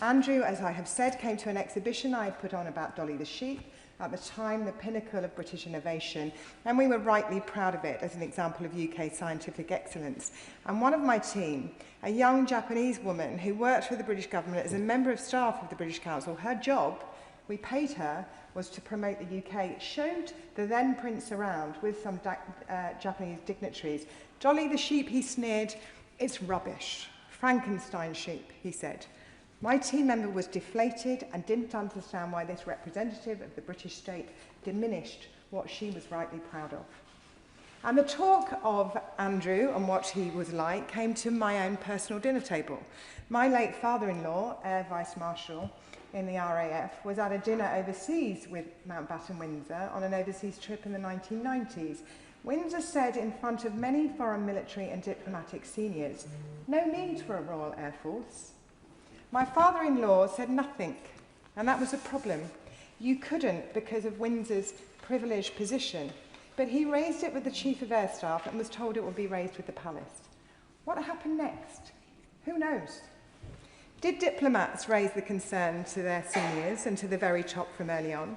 Andrew, as I have said, came to an exhibition I had put on about Dolly the sheep, at the time the pinnacle of British innovation, and we were rightly proud of it as an example of UK scientific excellence. And one of my team, a young Japanese woman who worked for the British government as a member of staff of the British Council, her job, we paid her, was to promote the UK, showed the then prince around with some Japanese dignitaries. Dolly the sheep, he sneered, it's rubbish. Frankenstein sheep, he said. My team member was deflated and didn't understand why this representative of the British state diminished what she was rightly proud of. And the talk of Andrew and what he was like came to my own personal dinner table. My late father-in-law, Air Vice Marshal in the RAF, was at a dinner overseas with Mountbatten-Windsor on an overseas trip in the 1990s. Windsor said in front of many foreign military and diplomatic seniors, no need for a Royal Air Force. My father-in-law said nothing, and that was a problem. You couldn't because of Windsor's privileged position, but he raised it with the Chief of Air Staff and was told it would be raised with the Palace. What happened next? Who knows? Did diplomats raise the concern to their seniors and to the very top from early on?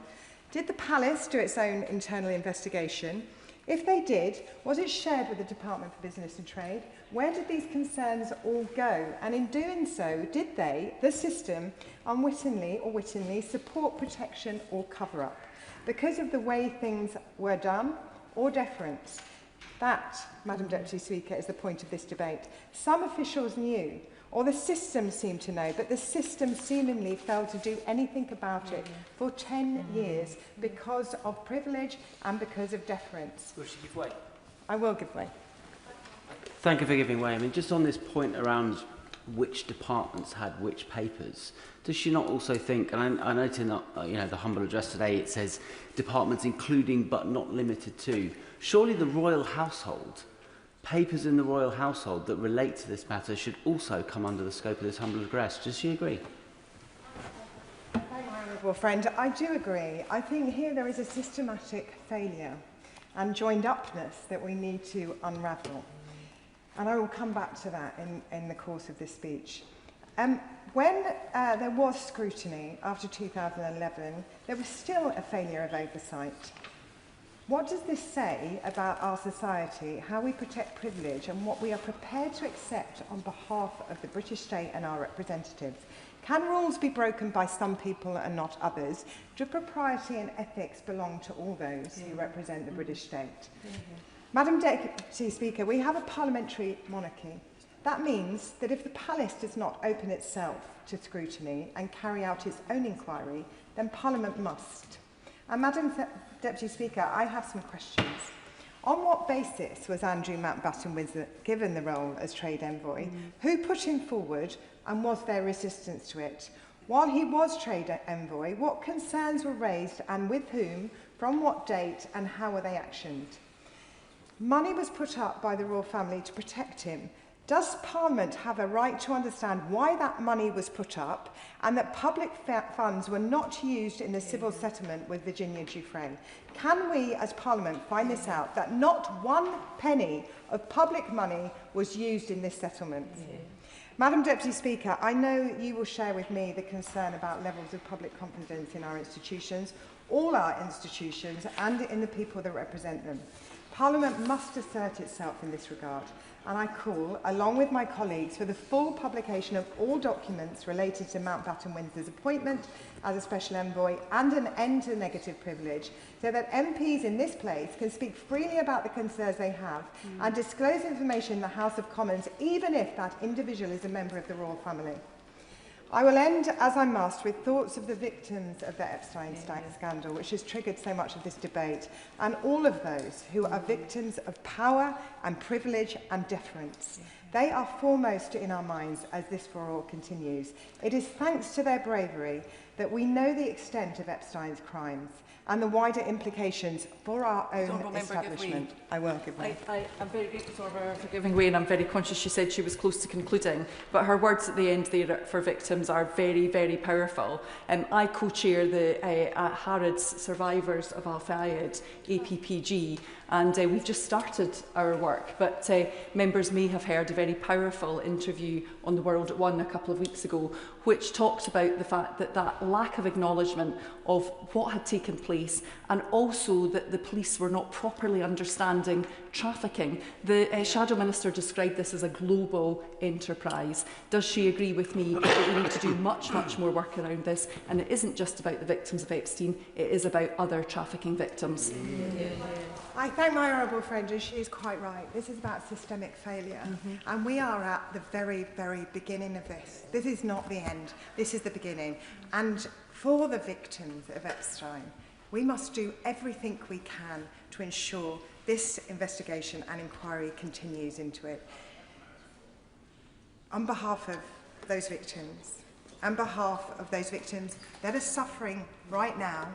Did the Palace do its own internal investigation? If they did, was it shared with the Department for Business and Trade? Where did these concerns all go? And in doing so, did they, the system, unwittingly or wittingly, support protection or cover-up because of the way things were done or deference? That, Madam Deputy Speaker, is the point of this debate. Some officials knew, or the system seemed to know, but the system seemingly failed to do anything about it for 10 years because of privilege and because of deference. Will she give way? I will give way. Thank you for giving way. I mean, just on this point around which departments had which papers, does she not also think, and I note in the humble address today, it says departments including but not limited to. Surely the royal household, papers in the royal household that relate to this matter should also come under the scope of this humble address. Does she agree? My honourable friend, I do agree. I think here there is a systematic failure and joined-upness that we need to unravel. And I will come back to that in the course of this speech. When there was scrutiny after 2011, there was still a failure of oversight. What does this say about our society, how we protect privilege, and what we are prepared to accept on behalf of the British state and our representatives? Can rules be broken by some people and not others? Do propriety and ethics belong to all those who represent the British state? Madam Deputy Speaker, we have a parliamentary monarchy. That means that if the palace does not open itself to scrutiny and carry out its own inquiry, then Parliament must. And Madam Deputy Speaker, I have some questions. On what basis was Andrew Mountbatten-Windsor given the role as Trade Envoy? Who put him forward, and was there resistance to it? While he was Trade Envoy, what concerns were raised and with whom, from what date, and how were they actioned? Money was put up by the royal family to protect him. Does Parliament have a right to understand why that money was put up and that public funds were not used in the civil settlement with Virginia Giuffre? Can we, as Parliament, find this out, that not one penny of public money was used in this settlement? Madam Deputy Speaker, I know you will share with me the concern about levels of public confidence in our institutions, all our institutions, and in the people that represent them. Parliament must assert itself in this regard, and I call, along with my colleagues, for the full publication of all documents related to Mountbatten-Windsor's appointment as a Special Envoy and an end to negative privilege, so that MPs in this place can speak freely about the concerns they have and disclose information in the House of Commons, even if that individual is a member of the royal family. I will end, as I must, with thoughts of the victims of the Epstein scandal, which has triggered so much of this debate, and all of those who are victims of power and privilege and deference. They are foremost in our minds as this furore continues. It is thanks to their bravery that we know the extent of Epstein's crimes and the wider implications for our own establishment. I will give way. I'm very grateful for her for giving way, and I'm very conscious she said she was close to concluding, but her words at the end there for victims are very, very powerful. I co-chair the Harrods Survivors of Al-Fayed, APPG, and we've just started our work, but members may have heard a very powerful interview on The World at One a couple of weeks ago, which talked about the fact that that lack of acknowledgement of what had taken place, and also that the police were not properly understanding trafficking. The Shadow Minister described this as a global enterprise. Does she agree with me that we need to do much, much more work around this? And it isn't just about the victims of Epstein, it is about other trafficking victims. I thank my honourable friend, and she is quite right. This is about systemic failure, and we are at the very, very beginning of this. This is not the end, this is the beginning. And for the victims of Epstein, we must do everything we can to ensure this investigation and inquiry continues into it. On behalf of those victims, on behalf of those victims that are suffering right now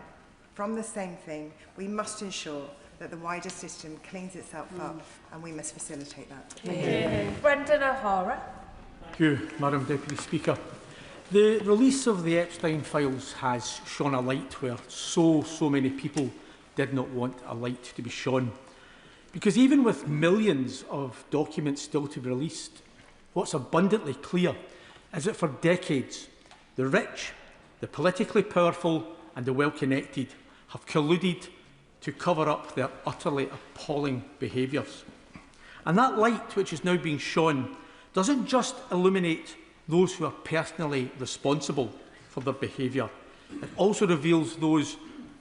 from the same thing, we must ensure that the wider system cleans itself up, and we must facilitate that. Brendan O'Hara. Thank you, Madam Deputy Speaker. The release of the Epstein files has shone a light where so many people did not want a light to be shone. Because even with millions of documents still to be released, what's abundantly clear is that for decades, the rich, the politically powerful and the well-connected have colluded to cover up their utterly appalling behaviours. And that light which is now being shone doesn't just illuminate those who are personally responsible for their behaviour. It also reveals those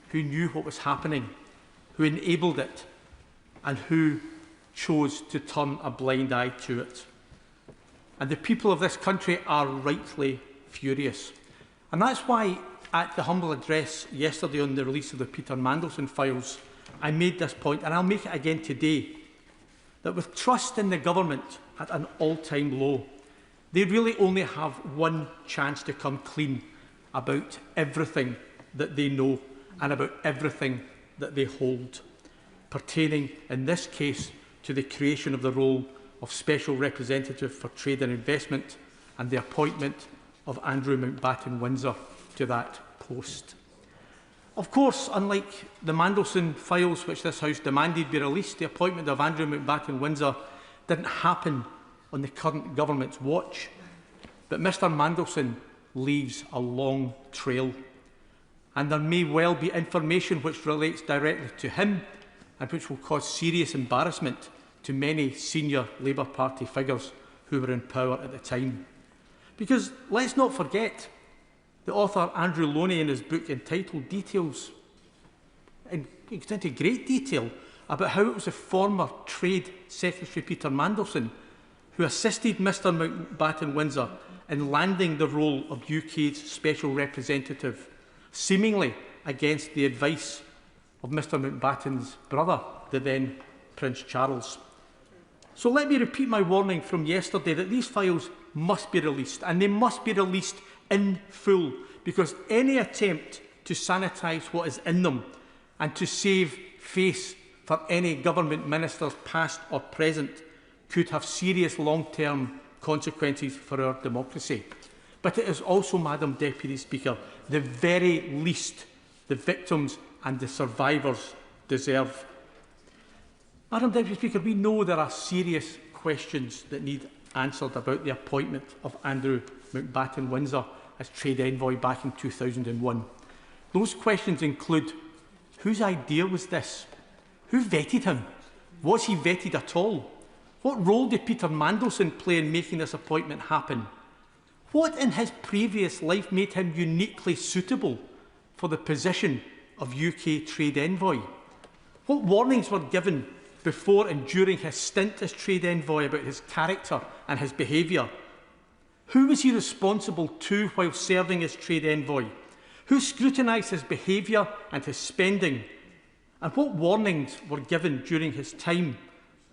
who knew what was happening, who enabled it, and who chose to turn a blind eye to it. And the people of this country are rightly furious. And that's why, at the humble address yesterday on the release of the Peter Mandelson files, I made this point, and I'll make it again today, that with trust in the government at an all-time low, they really only have one chance to come clean about everything that they know and about everything that they hold, pertaining, in this case, to the creation of the role of Special Representative for Trade and Investment and the appointment of Andrew Mountbatten-Windsor to that post. Of course, unlike the Mandelson files which this House demanded be released, the appointment of Andrew Mountbatten-Windsor didn't happen on the current government's watch. But Mr Mandelson leaves a long trail, and there may well be information which relates directly to him and which will cause serious embarrassment to many senior Labour Party figures who were in power at the time. Because let's not forget, the author Andrew Loney, in his book entitled Details, goes into great detail about how it was the former Trade Secretary Peter Mandelson who assisted Mr Mountbatten-Windsor in landing the role of UK's Special Representative, seemingly against the advice of Mr Mountbatten's brother, the then Prince Charles. So let me repeat my warning from yesterday that these files must be released, and they must be released in full, because any attempt to sanitise what is in them and to save face for any government ministers, past or present, could have serious long-term consequences for our democracy. But it is also, Madam Deputy Speaker, the very least the victims and the survivors deserve. Madam Deputy Speaker, we know there are serious questions that need answered about the appointment of Andrew Mountbatten-Windsor as Trade Envoy back in 2001. Those questions include: whose idea was this? Who vetted him? Was he vetted at all? What role did Peter Mandelson play in making this appointment happen? What in his previous life made him uniquely suitable for the position of UK Trade Envoy? What warnings were given before and during his stint as Trade Envoy about his character and his behaviour? Who was he responsible to while serving as Trade Envoy? Who scrutinised his behaviour and his spending? And what warnings were given during his time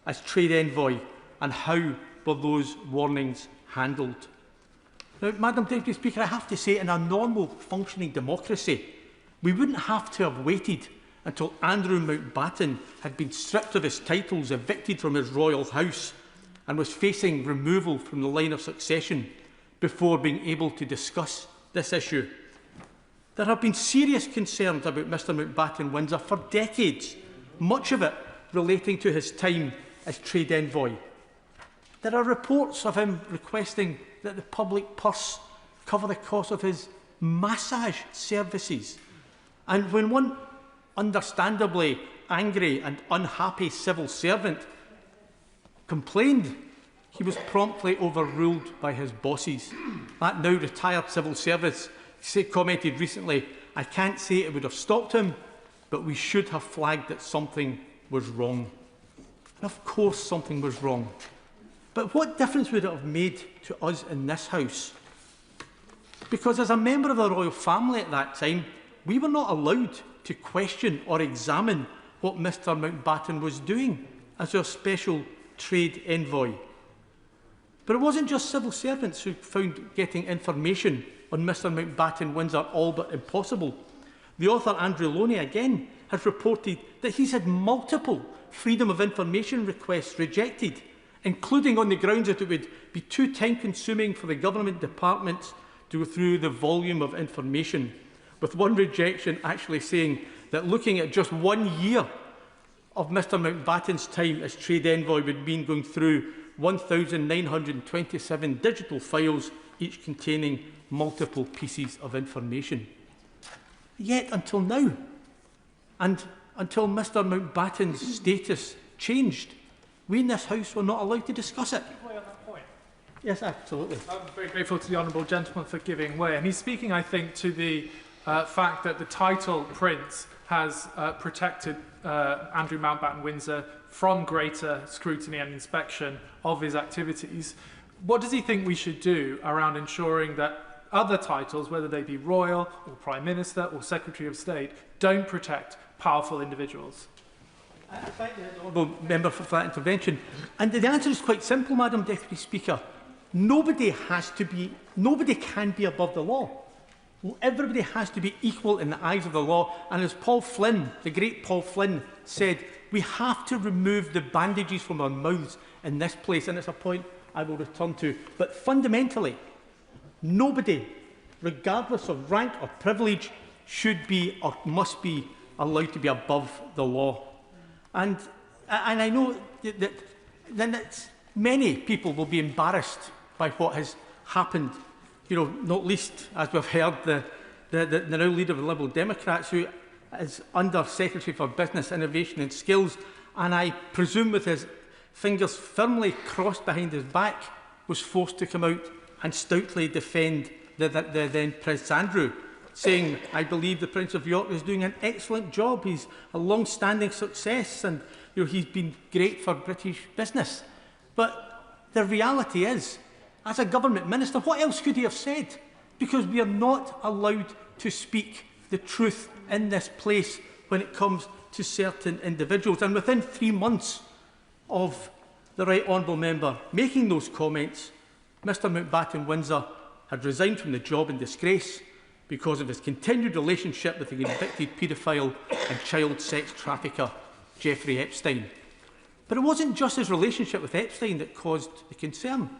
as Trade Envoy, and how were those warnings handled? Now, Madam Deputy Speaker, I have to say, in a normal functioning democracy, we wouldn't have to have waited until Andrew Mountbatten had been stripped of his titles, evicted from his royal house, and was facing removal from the line of succession before being able to discuss this issue. There have been serious concerns about Mr Mountbatten-Windsor for decades, much of it relating to his time as Trade Envoy. There are reports of him requesting that the public purse cover the cost of his massage services. And when one understandably angry and unhappy civil servant complained, he was promptly overruled by his bosses. That now retired civil servant commented recently, "I can't say it would have stopped him, but we should have flagged that something was wrong." And of course something was wrong. But what difference would it have made to us in this House? Because as a member of the royal family at that time, we were not allowed to question or examine what Mr Mountbatten was doing as our special trade envoy. But it wasn't just civil servants who found getting information on Mr Mountbatten-Windsor all but impossible. The author Andrew Loney again has reported that he's had multiple freedom of information requests rejected, including on the grounds that it would be too time-consuming for the government departments to go through the volume of information, with one rejection actually saying that looking at just 1 year of Mr Mountbatten's time as Trade Envoy would mean going through 1,927 digital files, each containing multiple pieces of information. Yet until now, and until Mr Mountbatten's status changed. We in this House were not allowed to discuss it. Yes, absolutely. I'm very grateful to the honourable gentleman for giving way. And he's speaking, I think, to the fact that the title Prince has protected Andrew Mountbatten-Windsor from greater scrutiny and inspection of his activities. What does he think we should do around ensuring that other titles, whether they be royal or Prime Minister or Secretary of State, don't protect powerful individuals? I thank the honourable member for that intervention. And the answer is quite simple, Madam Deputy Speaker. Nobody can be above the law. Everybody has to be equal in the eyes of the law. And as Paul Flynn, the great Paul Flynn, said, we have to remove the bandages from our mouths in this place. And it's a point I will return to. But fundamentally, nobody, regardless of rank or privilege, should be or must be allowed to be above the law. And I know that many people will be embarrassed by what has happened, not least, as we've heard, the now leader of the Liberal Democrats, who is Under Secretary for Business, Innovation and Skills, and I presume with his fingers firmly crossed behind his back, was forced to come out and stoutly defend the then Prince Andrew, saying, I believe the Prince of York is doing an excellent job. He's a long-standing success and he's been great for British business. But the reality is, as a government minister, what else could he have said? Because we are not allowed to speak the truth in this place when it comes to certain individuals. And within 3 months of the Right Honourable Member making those comments, Mr Mountbatten-Windsor had resigned from the job in disgrace because of his continued relationship with the convicted paedophile and child sex trafficker Jeffrey Epstein. But it wasn't just his relationship with Epstein that caused the concern.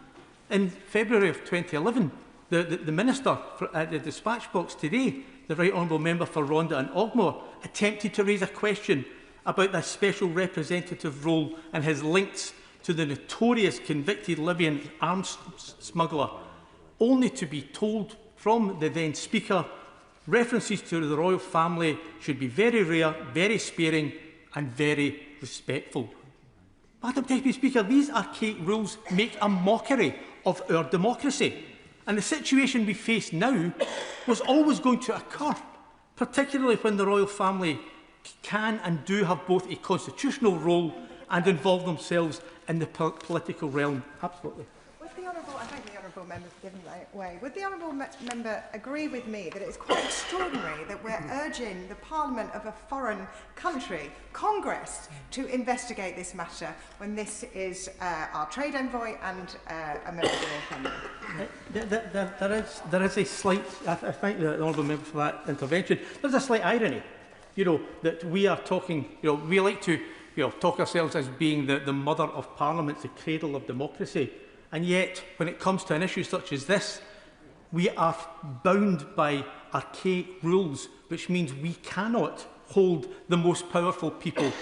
In February of 2011, the Minister at the dispatch box today, the Right Honourable Member for Rhondda and Ogmore, attempted to raise a question about the special representative role and his links to the notorious convicted Libyan arms smuggler, only to be told from the then Speaker, references to the royal family should be very rare, very sparing and very respectful. Madam Deputy Speaker, these archaic rules make a mockery of our democracy. And the situation we face now was always going to occur, particularly when the royal family can and do have both a constitutional role and involve themselves in the political realm. Absolutely. I thank the honourable member for giving way. Would the honourable member agree with me that it's quite extraordinary that we're urging the Parliament of a foreign country, Congress, to investigate this matter when this is our trade envoy and a member of the royal family? There is a slight, I thank the honourable member for that intervention. There's a slight irony, that we are talking, we like to talk ourselves as being the mother of Parliament, the cradle of democracy. And yet, when it comes to an issue such as this, we are bound by archaic rules, which means we cannot hold the most powerful people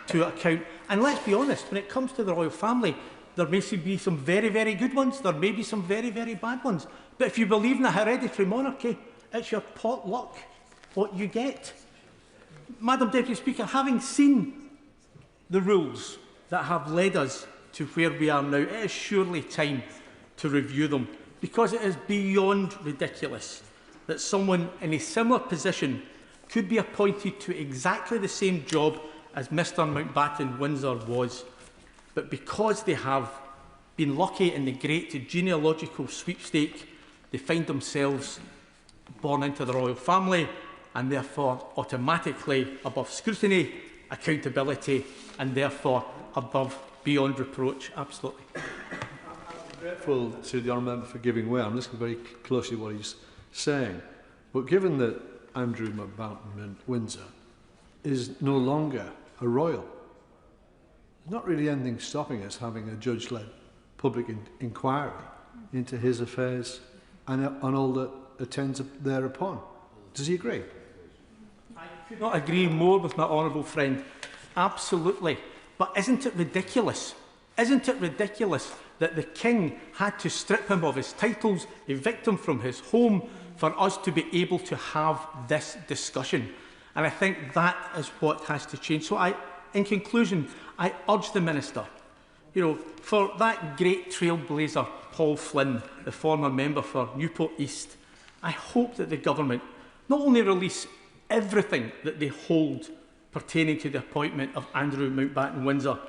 to account. And let's be honest, when it comes to the royal family, there may be some very, very good ones, there may be some very, very bad ones. But if you believe in a hereditary monarchy, it's your potluck what you get. Madam Deputy Speaker, having seen the rules that have led us to where we are now, it is surely time to review them, because it is beyond ridiculous that someone in a similar position could be appointed to exactly the same job as Mr Mountbatten-Windsor was, but because they have been lucky in the great genealogical sweepstake, they find themselves born into the royal family and therefore automatically above scrutiny, accountability and therefore above beyond reproach. Absolutely. I'm grateful to the honourable member for giving way. I'm listening very closely to what he's saying. But given that Andrew Mountbatten-Windsor is no longer a royal, there's not really anything stopping us having a judge-led public inquiry into his affairs and all that attends thereupon. Does he agree? I could not agree more with my honourable friend. Absolutely. But isn't it ridiculous? Isn't it ridiculous that the King had to strip him of his titles, evict him from his home, for us to be able to have this discussion? And I think that is what has to change. So in conclusion, I urge the Minister, for that great trailblazer, Paul Flynn, the former member for Newport East, I hope that the Government not only release everything that they hold pertaining to the appointment of Andrew Mountbatten-Windsor,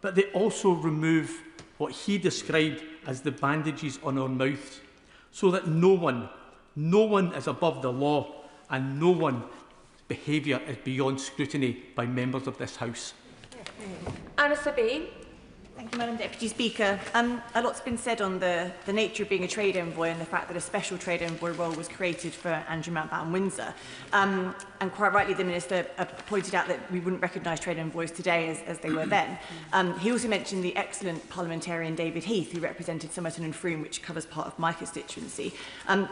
but they also remove what he described as the bandages on our mouths, so that no one is above the law and no one's behaviour is beyond scrutiny by members of this House. Anna Sabine. Thank you, Madam Deputy Speaker. A lot's been said on the nature of being a trade envoy and the fact that a special trade envoy role was created for Andrew Mountbatten-Windsor. And quite rightly, the Minister pointed out that we wouldn't recognise trade envoys today as they were then. He also mentioned the excellent parliamentarian David Heath, who represented Somerton and Frome, which covers part of my constituency.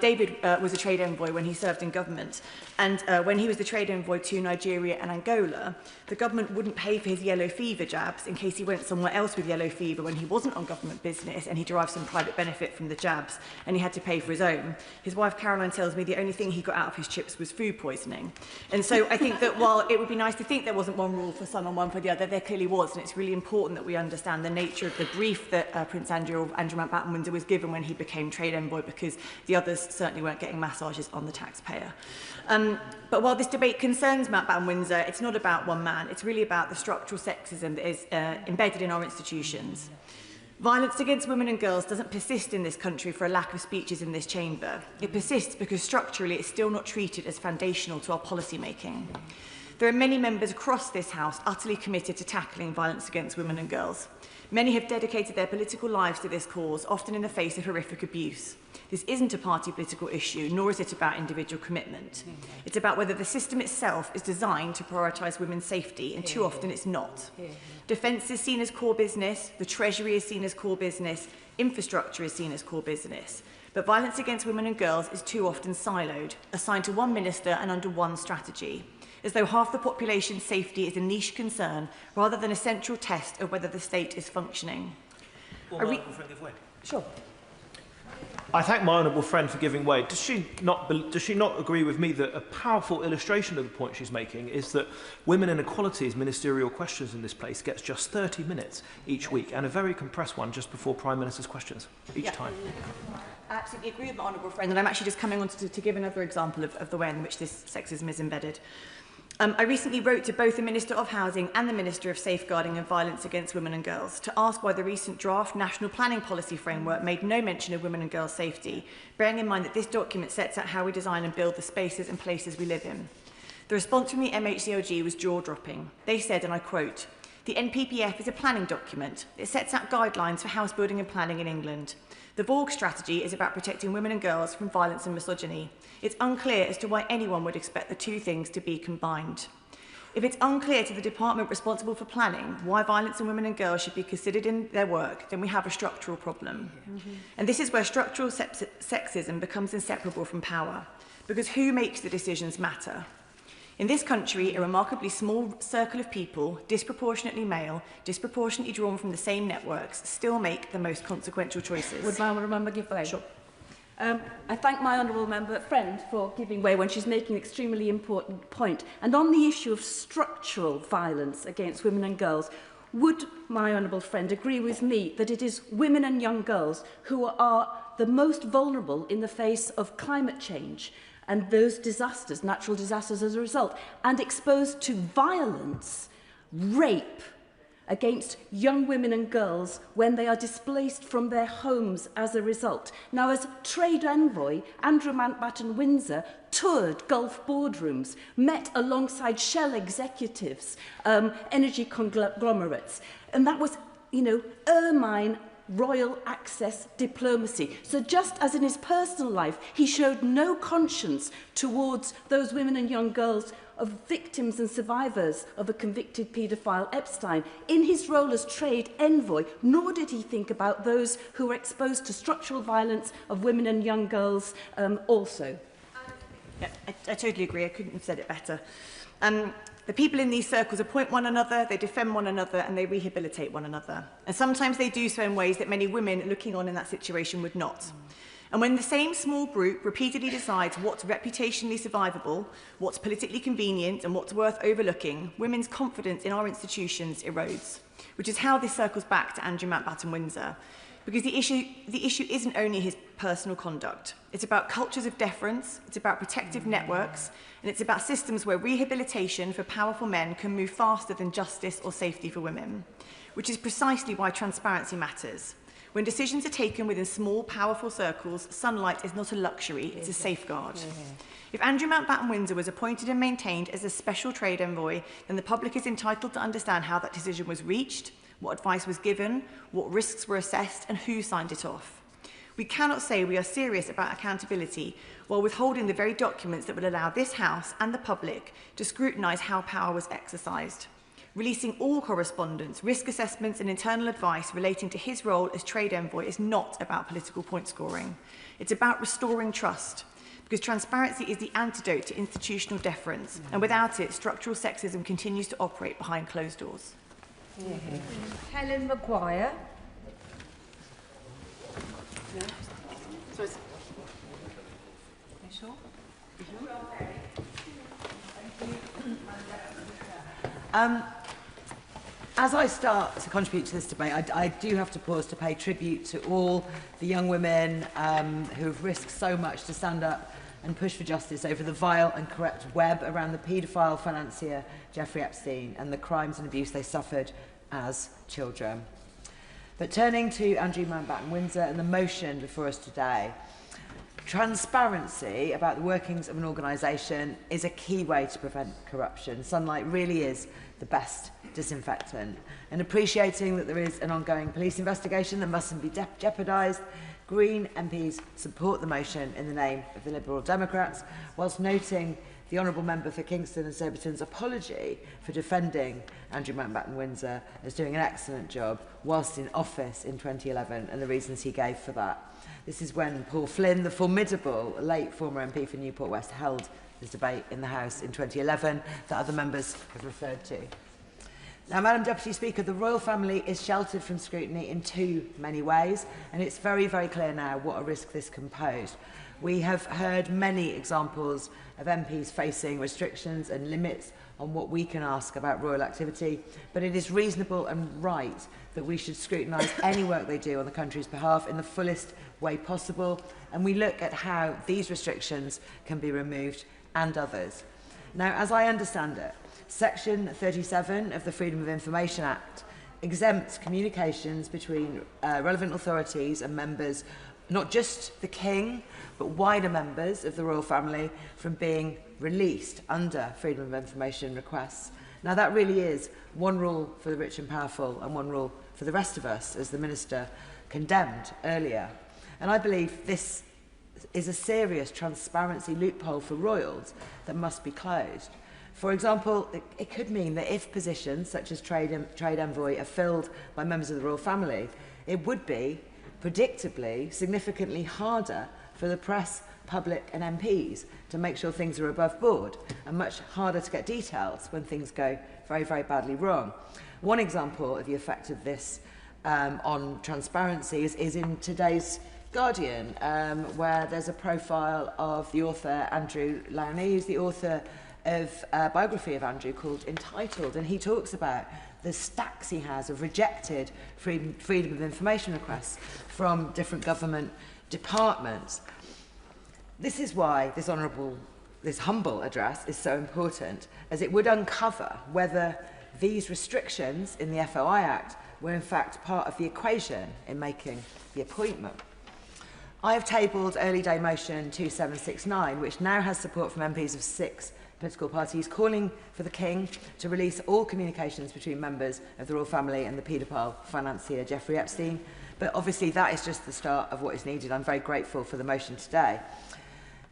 David was a trade envoy when he served in government. And when he was the trade envoy to Nigeria and Angola, the government wouldn't pay for his yellow fever jabs in case he went somewhere else with yellow fever when he wasn't on government business and he derived some private benefit from the jabs and he had to pay for his own. His wife Caroline tells me the only thing he got out of his chips was food poisoning. And so I think that while it would be nice to think there wasn't one rule for some and one for the other, there clearly was, and it's really important that we understand the nature of the brief that Prince Andrew Mountbatten-Windsor was given when he became trade envoy, because the others certainly weren't getting massages on the taxpayer. But while this debate concerns Mountbatten-Windsor, it's not about one man. It's really about the structural sexism that is embedded in our institutions. Violence against women and girls doesn't persist in this country for a lack of speeches in this chamber. It persists because structurally it's still not treated as foundational to our policy making. There are many members across this House utterly committed to tackling violence against women and girls. Many have dedicated their political lives to this cause, often in the face of horrific abuse. This isn't a party political issue, nor is it about individual commitment. It's about whether the system itself is designed to prioritise women's safety, and too often it's not. Defence is seen as core business, the Treasury is seen as core business, infrastructure is seen as core business. But violence against women and girls is too often siloed, assigned to one minister and under one strategy, as though half the population's safety is a niche concern rather than a central test of whether the state is functioning. Sure. I thank my honourable friend for giving way. Does she not agree with me that a powerful illustration of the point she's making is that women and equality's ministerial questions in this place gets just 30 minutes each week, and a very compressed one just before Prime Minister's questions each time? I absolutely agree with my honourable friend, and I'm actually just coming on to give another example of the way in which this sexism is embedded. I recently wrote to both the Minister of Housing and the Minister of Safeguarding and Violence Against Women and Girls to ask why the recent draft National Planning Policy Framework made no mention of women and girls' safety, bearing in mind that this document sets out how we design and build the spaces and places we live in. The response from the MHCLG was jaw-dropping. They said, and I quote, "The NPPF is a planning document. It sets out guidelines for house building and planning in England. The Vorg strategy is about protecting women and girls from violence and misogyny. It's unclear as to why anyone would expect the two things to be combined. If it's unclear to the department responsible for planning why violence on women and girls should be considered in their work, then we have a structural problem." And this is where structural sexism becomes inseparable from power, because who makes the decisions matter. In this country, a remarkably small circle of people, disproportionately male, disproportionately drawn from the same networks, still make the most consequential choices. Would my honourable member give way? Sure. I thank my honourable member friend for giving way when she's making an extremely important point. And on the issue of structural violence against women and girls, would my honourable friend agree with me that it is women and young girls who are the most vulnerable in the face of climate change and those disasters, natural disasters as a result, and exposed to violence, rape against young women and girls when they are displaced from their homes as a result? Now, as trade envoy, Andrew Mountbatten-Windsor toured Gulf boardrooms, met alongside Shell executives, energy conglomerates, and that was, ermine royal access diplomacy. So just as in his personal life, he showed no conscience towards those women and young girls of victims and survivors of a convicted paedophile Epstein, in his role as trade envoy, nor did he think about those who were exposed to structural violence of women and young girls also. Yeah, I totally agree. I couldn't have said it better. The people in these circles appoint one another, they defend one another, and they rehabilitate one another. And sometimes they do so in ways that many women looking on in that situation would not. And when the same small group repeatedly decides what's reputationally survivable, what's politically convenient and what's worth overlooking, women's confidence in our institutions erodes, which is how this circles back to Andrew Mountbatten-Windsor. Because the issue isn't only his personal conduct. It's about cultures of deference, it's about protective networks, and it's about systems where rehabilitation for powerful men can move faster than justice or safety for women, which is precisely why transparency matters. When decisions are taken within small, powerful circles, sunlight is not a luxury, it's a safeguard. If Andrew Mountbatten-Windsor was appointed and maintained as a special trade envoy, then the public is entitled to understand how that decision was reached, what advice was given, what risks were assessed, and who signed it off. We cannot say we are serious about accountability while withholding the very documents that will allow this House and the public to scrutinise how power was exercised. Releasing all correspondence, risk assessments and internal advice relating to his role as trade envoy is not about political point scoring. It's about restoring trust, because transparency is the antidote to institutional deference, and without it, structural sexism continues to operate behind closed doors. Helen Maguire. As I start to contribute to this debate, I do have to pause to pay tribute to all the young women who have risked so much to stand up and push for justice over the vile and corrupt web around the paedophile financier Jeffrey Epstein and the crimes and abuse they suffered as children. But turning to Andrew Mountbatten-Windsor and the motion before us today, transparency about the workings of an organisation is a key way to prevent corruption. Sunlight really is the best disinfectant. And appreciating that there is an ongoing police investigation that mustn't be jeopardised, Green MPs support the motion in the name of the Liberal Democrats, whilst noting the Honourable Member for Kingston and Surbiton's apology for defending Andrew Mountbatten-Windsor as doing an excellent job whilst in office in 2011 and the reasons he gave for that. This is when Paul Flynn, the formidable late former MP for Newport West, held his debate in the House in 2011 that other members have referred to. Now, Madam Deputy Speaker, the royal family is sheltered from scrutiny in too many ways, and it's very, very clear now what a risk this can pose. We have heard many examples of MPs facing restrictions and limits on what we can ask about royal activity, but it is reasonable and right that we should scrutinise any work they do on the country's behalf in the fullest way possible, and we look at how these restrictions can be removed and others. Now, as I understand it, Section 37 of the Freedom of Information Act exempts communications between relevant authorities and members, not just the King, but wider members of the royal family, from being released under Freedom of Information requests. Now, that really is one rule for the rich and powerful and one rule for the rest of us, as the Minister condemned earlier. And I believe this is a serious transparency loophole for royals that must be closed. For example, it could mean that if positions such as trade envoy are filled by members of the royal family, it would be, predictably, significantly harder for the press, public and MPs to make sure things are above board, and much harder to get details when things go very, very badly wrong. One example of the effect of this on transparency is in today's Guardian, where there's a profile of the author Andrew Mountbatten-Windsor, who's the author of a biography of Andrew called Entitled, and he talks about the stacks he has of rejected freedom of information requests from different government departments. This is why this humble address is so important, as it would uncover whether these restrictions in the FOI Act were in fact part of the equation in making the appointment. I have tabled early day motion 2769, which now has support from MPs of 6 political parties, calling for the King to release all communications between members of the royal family and the paedophile financier Jeffrey Epstein. But obviously that is just the start of what is needed. I'm very grateful for the motion today.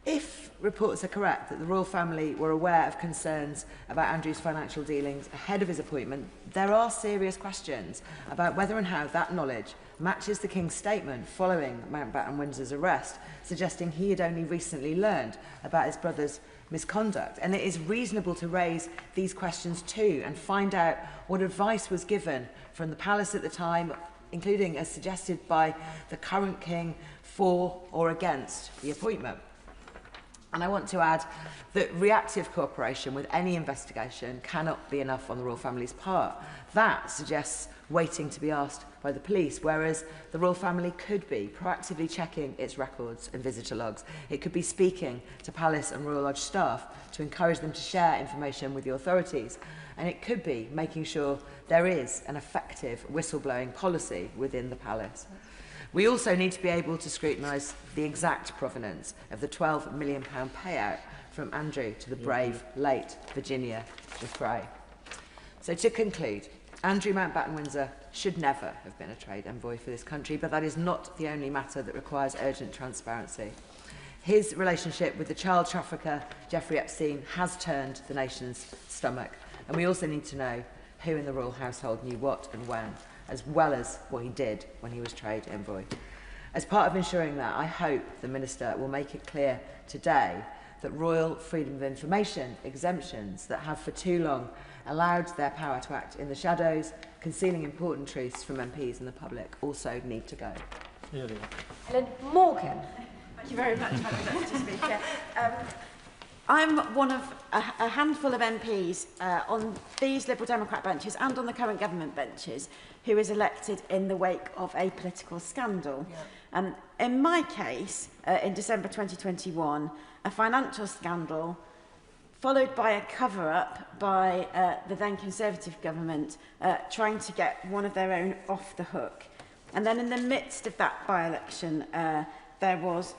If reports are correct that the royal family were aware of concerns about Andrew's financial dealings ahead of his appointment, there are serious questions about whether and how that knowledge matches the King's statement following Mountbatten-Windsor's arrest, suggesting he had only recently learned about his brother's misconduct. And it is reasonable to raise these questions too and find out what advice was given from the palace at the time including as suggested by the current King, for or against the appointment. And I want to add that reactive cooperation with any investigation cannot be enough on the royal family's part. That suggests waiting to be asked by the police, whereas the royal family could be proactively checking its records and visitor logs. It could be speaking to palace and royal lodge staff to encourage them to share information with the authorities. And it could be making sure there is an effective whistleblowing policy within the palace. We also need to be able to scrutinise the exact provenance of the £12 million payout from Andrew to the brave late Virginia Giuffre. So to conclude, Andrew Mountbatten-Windsor should never have been a trade envoy for this country, but that is not the only matter that requires urgent transparency. His relationship with the child trafficker Jeffrey Epstein has turned the nation's stomach, and we also need to know who in the royal household knew what and when, as well as what he did when he was trade envoy. As part of ensuring that, I hope the Minister will make it clear today that royal freedom of information exemptions that have for too long allowed their power to act in the shadows, concealing important truths from MPs and the public, also need to go. Helen Morgan. Thank you very much, Madam Deputy Speaker. I'm one of a handful of MPs on these Liberal Democrat benches and on the current government benches who was elected in the wake of a political scandal. Yeah. In my case, in December 2021, a financial scandal followed by a cover-up by the then Conservative government trying to get one of their own off the hook. And then in the midst of that by-election, there was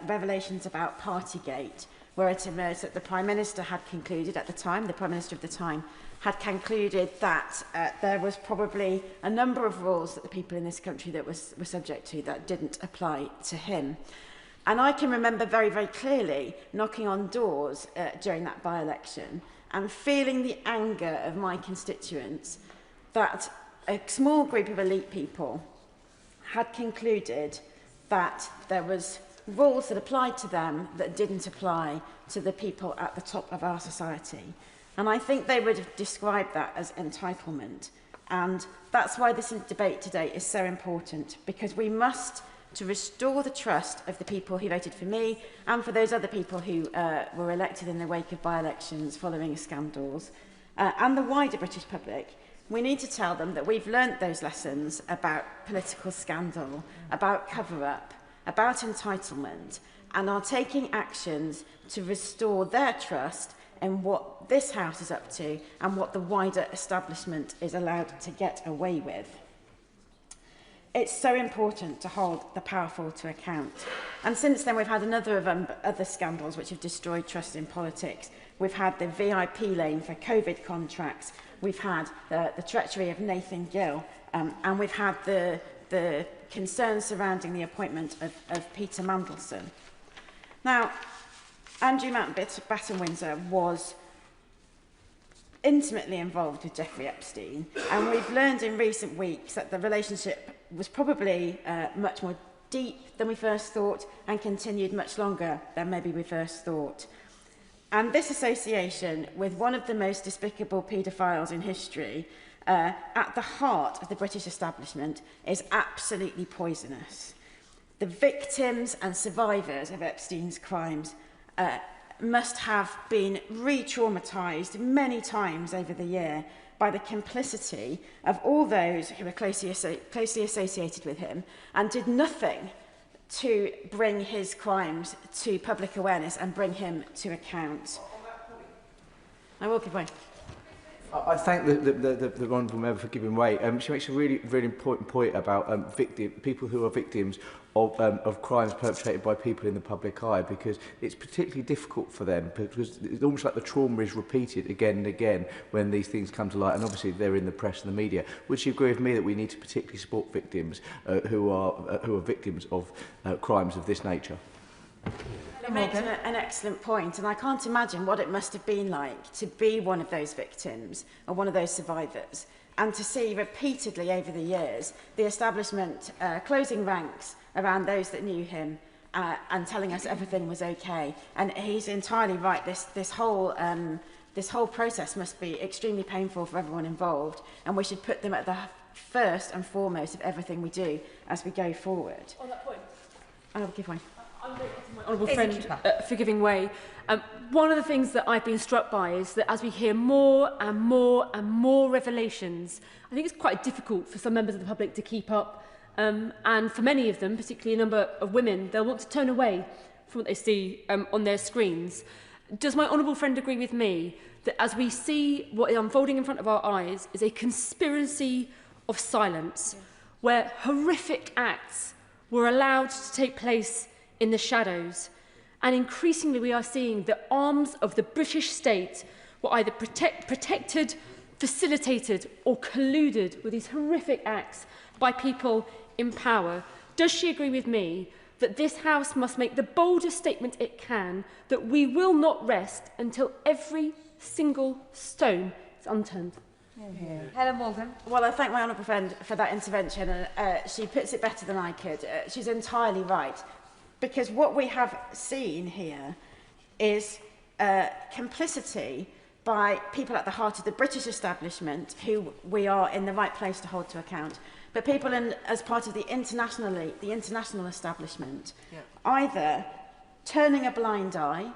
revelations about Partygate, where it emerged that the Prime Minister had concluded at the time, the Prime Minister of the time, had concluded that there was probably a number of rules that the people in this country that were subject to that didn't apply to him. And I can remember very, very clearly knocking on doors during that by-election and feeling the anger of my constituents that a small group of elite people had concluded that there was rules that applied to them that didn't apply to the people at the top of our society. And I think they would have described that as entitlement. And that's why this debate today is so important, because we must, to restore the trust of the people who voted for me and for those other people who were elected in the wake of by-elections following scandals, and the wider British public, we need to tell them that we've learnt those lessons about political scandal, about cover-up, about entitlement, and are taking actions to restore their trust in what this House is up to and what the wider establishment is allowed to get away with. It's so important to hold the powerful to account. And since then, we've had another of other scandals which have destroyed trust in politics. We've had the VIP lane for COVID contracts. We've had the treachery of Nathan Gill. And we've had the concerns surrounding the appointment of Peter Mandelson. Now, Andrew Mountbatten-Windsor was intimately involved with Jeffrey Epstein, and we've learned in recent weeks that the relationship was probably much more deep than we first thought and continued much longer than maybe we first thought. And this association with one of the most despicable paedophiles in history at the heart of the British establishment is absolutely poisonous. The victims and survivors of Epstein's crimes must have been re-traumatised many times over the year by the complicity of all those who were closely associated with him and did nothing to bring his crimes to public awareness and bring him to account. I will keep going. I thank the Honourable Member for giving way. She makes a really important point about people who are victims of crimes perpetrated by people in the public eye, because it's particularly difficult for them, because it's almost like the trauma is repeated again and again when these things come to light, and obviously they're in the press and the media. Would you agree with me that we need to particularly support victims who are victims of crimes of this nature? It makes an excellent point, and I can't imagine what it must have been like to be one of those victims or one of those survivors, and to see repeatedly over the years the establishment closing ranks around those that knew him and telling us everything was okay. And he's entirely right. This whole process must be extremely painful for everyone involved, and we should put them at first and foremost of everything we do as we go forward. On that point, I'll give one. I'm grateful to my honourable friend for giving way. One of the things that I've been struck by is that as we hear more and more and more revelations, I think it's quite difficult for some members of the public to keep up. And for many of them, particularly a number of women, they'll want to turn away from what they see on their screens. Does my honourable friend agree with me that as we see what is unfolding in front of our eyes is a conspiracy of silence, where horrific acts were allowed to take place in the shadows, and increasingly we are seeing the arms of the British state were either protected, facilitated or colluded with these horrific acts by people in power? Does she agree with me that this House must make the boldest statement it can that we will not rest until every single stone is unturned? Helen Morgan. Well, I thank my honourable friend for that intervention. She puts it better than I could. She's entirely right. Because what we have seen here is complicity by people at the heart of the British establishment who we are in the right place to hold to account, but people as part of the international establishment, either turning a blind eye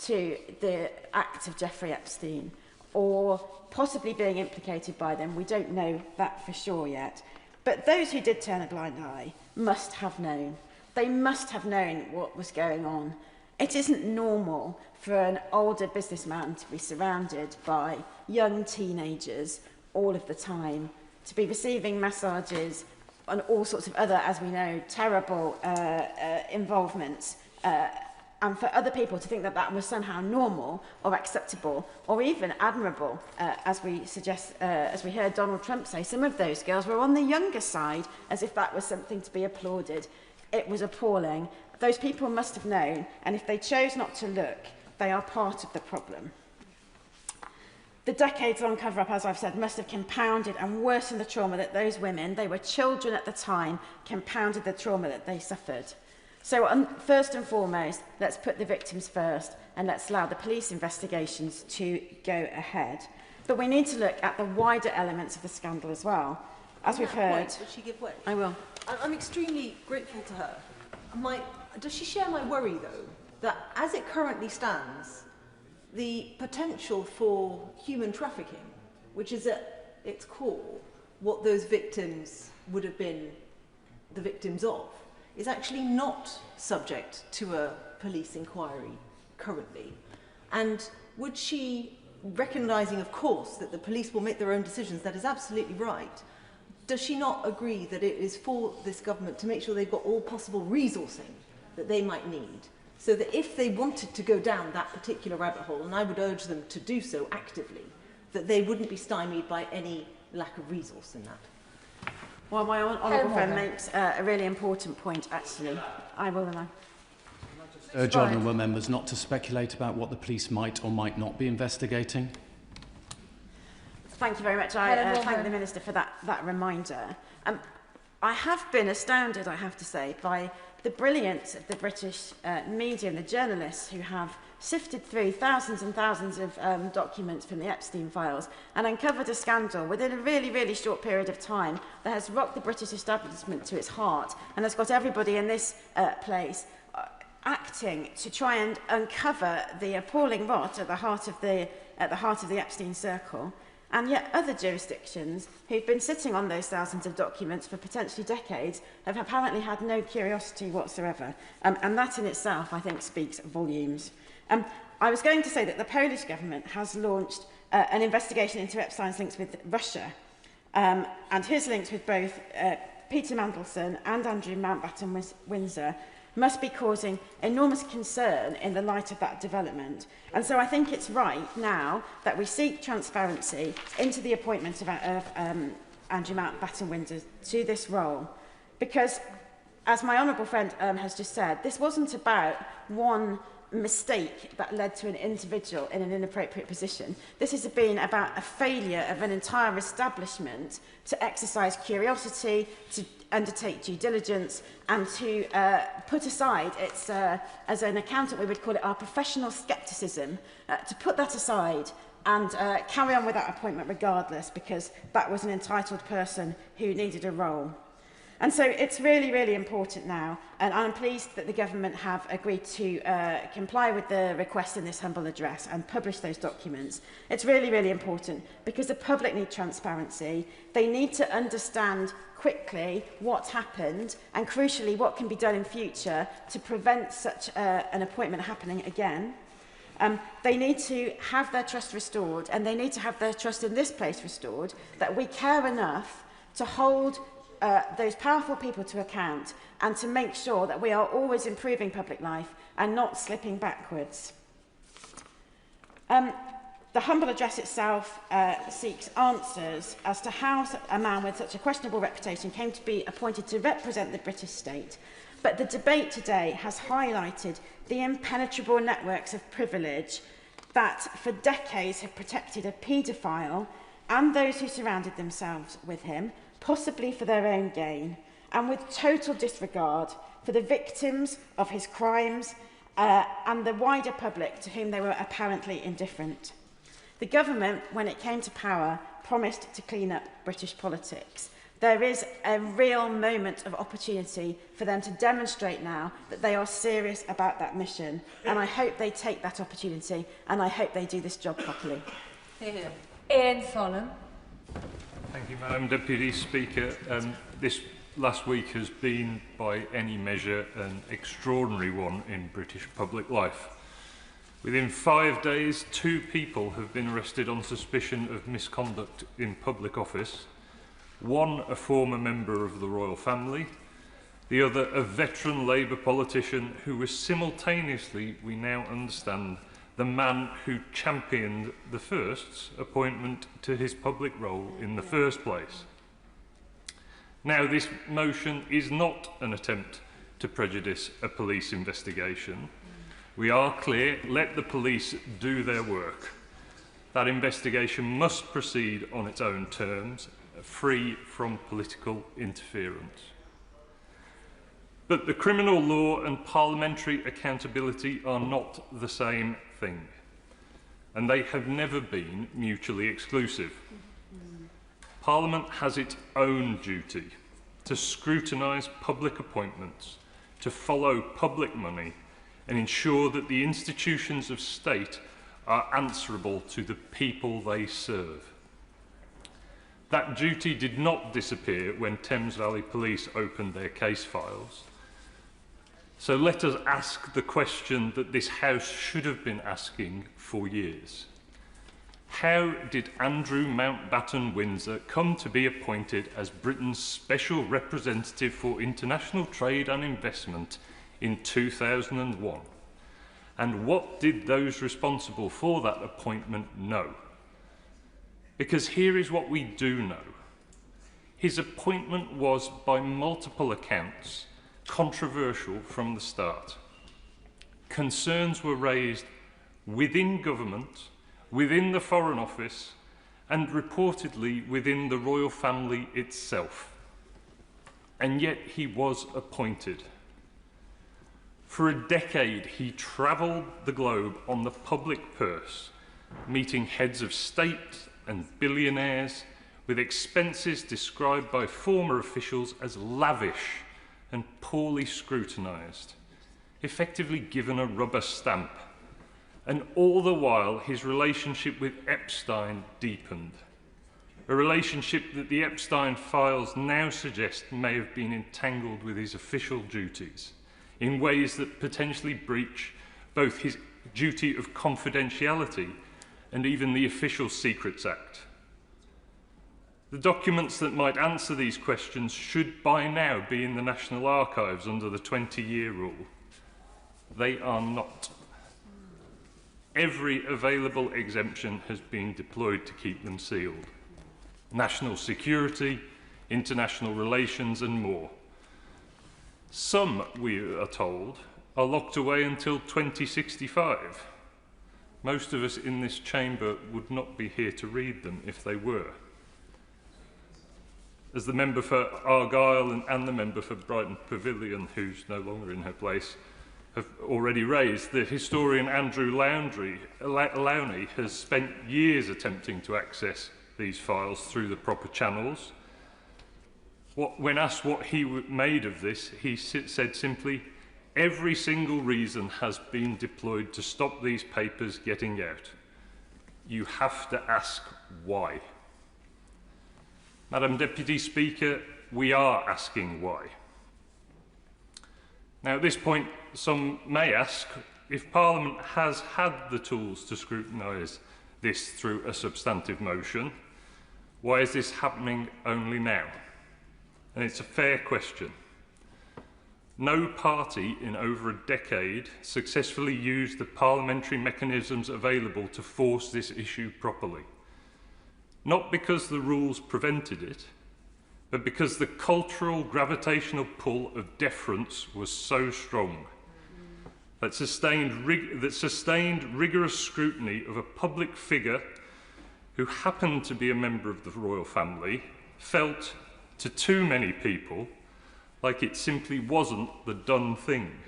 to the acts of Jeffrey Epstein or possibly being implicated by them. We don't know that for sure yet. But those who did turn a blind eye must have known. They must have known what was going on. It isn't normal for an older businessman to be surrounded by young teenagers all of the time, to be receiving massages and all sorts of other, as we know, terrible involvements, and for other people to think that that was somehow normal or acceptable or even admirable, as we heard Donald Trump say. Some of those girls were on the younger side, as if that was something to be applauded. It was appalling. Those people must have known, and if they chose not to look, they are part of the problem. The decades-long cover-up, as I've said, must have compounded and worsened the trauma that those women, they were children at the time, compounded the trauma that they suffered. So first and foremost, let's put the victims first and let's allow the police investigations to go ahead. But we need to look at the wider elements of the scandal as well. As we've heard... Would she give way? I will. I'm extremely grateful to her. Does she share my worry, though, that as it currently stands, the potential for human trafficking, which is at its core what those victims would have been the victims of, is actually not subject to a police inquiry currently? And would she, recognising, of course, that the police will make their own decisions, that is absolutely right, does she not agree that it is for this government to make sure they've got all possible resourcing that they might need, so that if they wanted to go down that particular rabbit hole, and I would urge them to do so actively, that they wouldn't be stymied by any lack of resource in that? Well, my honourable friend makes a really important point, actually. I will, then. Urge honourable members not to speculate about what the police might or might not be investigating. Thank you very much. I thank the Minister for that reminder. I have been astounded, I have to say, by the brilliance of the British media and the journalists who have sifted through thousands and thousands of documents from the Epstein files and uncovered a scandal within a really, really short period of time that has rocked the British establishment to its heart and has got everybody in this place acting to try and uncover the appalling rot at the heart of the Epstein circle. And yet other jurisdictions who've been sitting on those thousands of documents for potentially decades have apparently had no curiosity whatsoever. And that in itself, I think, speaks volumes. I was going to say that the Polish government has launched an investigation into Epstein's links with Russia and his links with both Peter Mandelson and Andrew Mountbatten-Windsor must be causing enormous concern in the light of that development. And so I think it's right now that we seek transparency into the appointment of Andrew Mountbatten-Windsor to this role. Because, as my honourable friend has just said, this wasn't about one mistake that led to an individual in an inappropriate position. This has been about a failure of an entire establishment to exercise curiosity, to undertake due diligence, and to put aside its, as an accountant we would call it, our professional scepticism, to put that aside and carry on with that appointment regardless, because that was an entitled person who needed a role. And so it's really, really important now, and I'm pleased that the government have agreed to comply with the request in this humble address and publish those documents. It's really, really important because the public need transparency. They need to understand quickly what's happened and, crucially, what can be done in future to prevent such an appointment happening again. They need to have their trust restored, and they need to have their trust in this place restored, that we care enough to hold those powerful people to account and to make sure that we are always improving public life and not slipping backwards. The humble address itself seeks answers as to how a man with such a questionable reputation came to be appointed to represent the British state. But the debate today has highlighted the impenetrable networks of privilege that for decades have protected a paedophile and those who surrounded themselves with him, possibly for their own gain, and with total disregard for the victims of his crimes and the wider public to whom they were apparently indifferent. The government, when it came to power, promised to clean up British politics. There is a real moment of opportunity for them to demonstrate now that they are serious about that mission, and I hope they take that opportunity, and I hope they do this job properly. Ian Solemn. Thank you, Madam Deputy Speaker. This last week has been, by any measure, an extraordinary one in British public life. Within 5 days, 2 people have been arrested on suspicion of misconduct in public office. One, a former member of the royal family. The other, a veteran Labour politician who was simultaneously, we now understand, the man who championed the first's appointment to his public role in the first place. Now, this motion is not an attempt to prejudice a police investigation. We are clear, let the police do their work. That investigation must proceed on its own terms, free from political interference. But the criminal law and parliamentary accountability are not the same thing, and they have never been mutually exclusive. Parliament has its own duty to scrutinise public appointments, to follow public money, and ensure that the institutions of state are answerable to the people they serve. That duty did not disappear when Thames Valley Police opened their case files. So let us ask the question that this House should have been asking for years. How did Andrew Mountbatten-Windsor come to be appointed as Britain's Special Representative for International Trade and Investment in 2001? And what did those responsible for that appointment know? Because here is what we do know. His appointment was, by multiple accounts, controversial from the start. Concerns were raised within government, within the Foreign Office, and reportedly within the royal family itself. And yet he was appointed. For a decade, he travelled the globe on the public purse, meeting heads of state and billionaires, with expenses described by former officials as lavish and poorly scrutinised, effectively given a rubber stamp. And all the while, his relationship with Epstein deepened. A relationship that the Epstein files now suggest may have been entangled with his official duties in ways that potentially breach both his duty of confidentiality and even the Official Secrets Act. The documents that might answer these questions should by now be in the National Archives under the 20-year rule. They are not. Every available exemption has been deployed to keep them sealed. National security, international relations and more. Some, we are told, are locked away until 2065. Most of us in this chamber would not be here to read them if they were. As the member for Argyll and the member for Brighton Pavilion, who's no longer in her place, have already raised, the historian Andrew Lowney has spent years attempting to access these files through the proper channels. When asked what he made of this, he said simply, "Every single reason has been deployed to stop these papers getting out. You have to ask why." Madam Deputy Speaker, we are asking why. Now, at this point, some may ask, if Parliament has had the tools to scrutinise this through a substantive motion, why is this happening only now? And it's a fair question. No party in over a decade successfully used the parliamentary mechanisms available to force this issue properly. Not because the rules prevented it, but because the cultural gravitational pull of deference was so strong that sustained rigorous scrutiny of a public figure who happened to be a member of the royal family felt to too many people like it simply wasn't the done thing.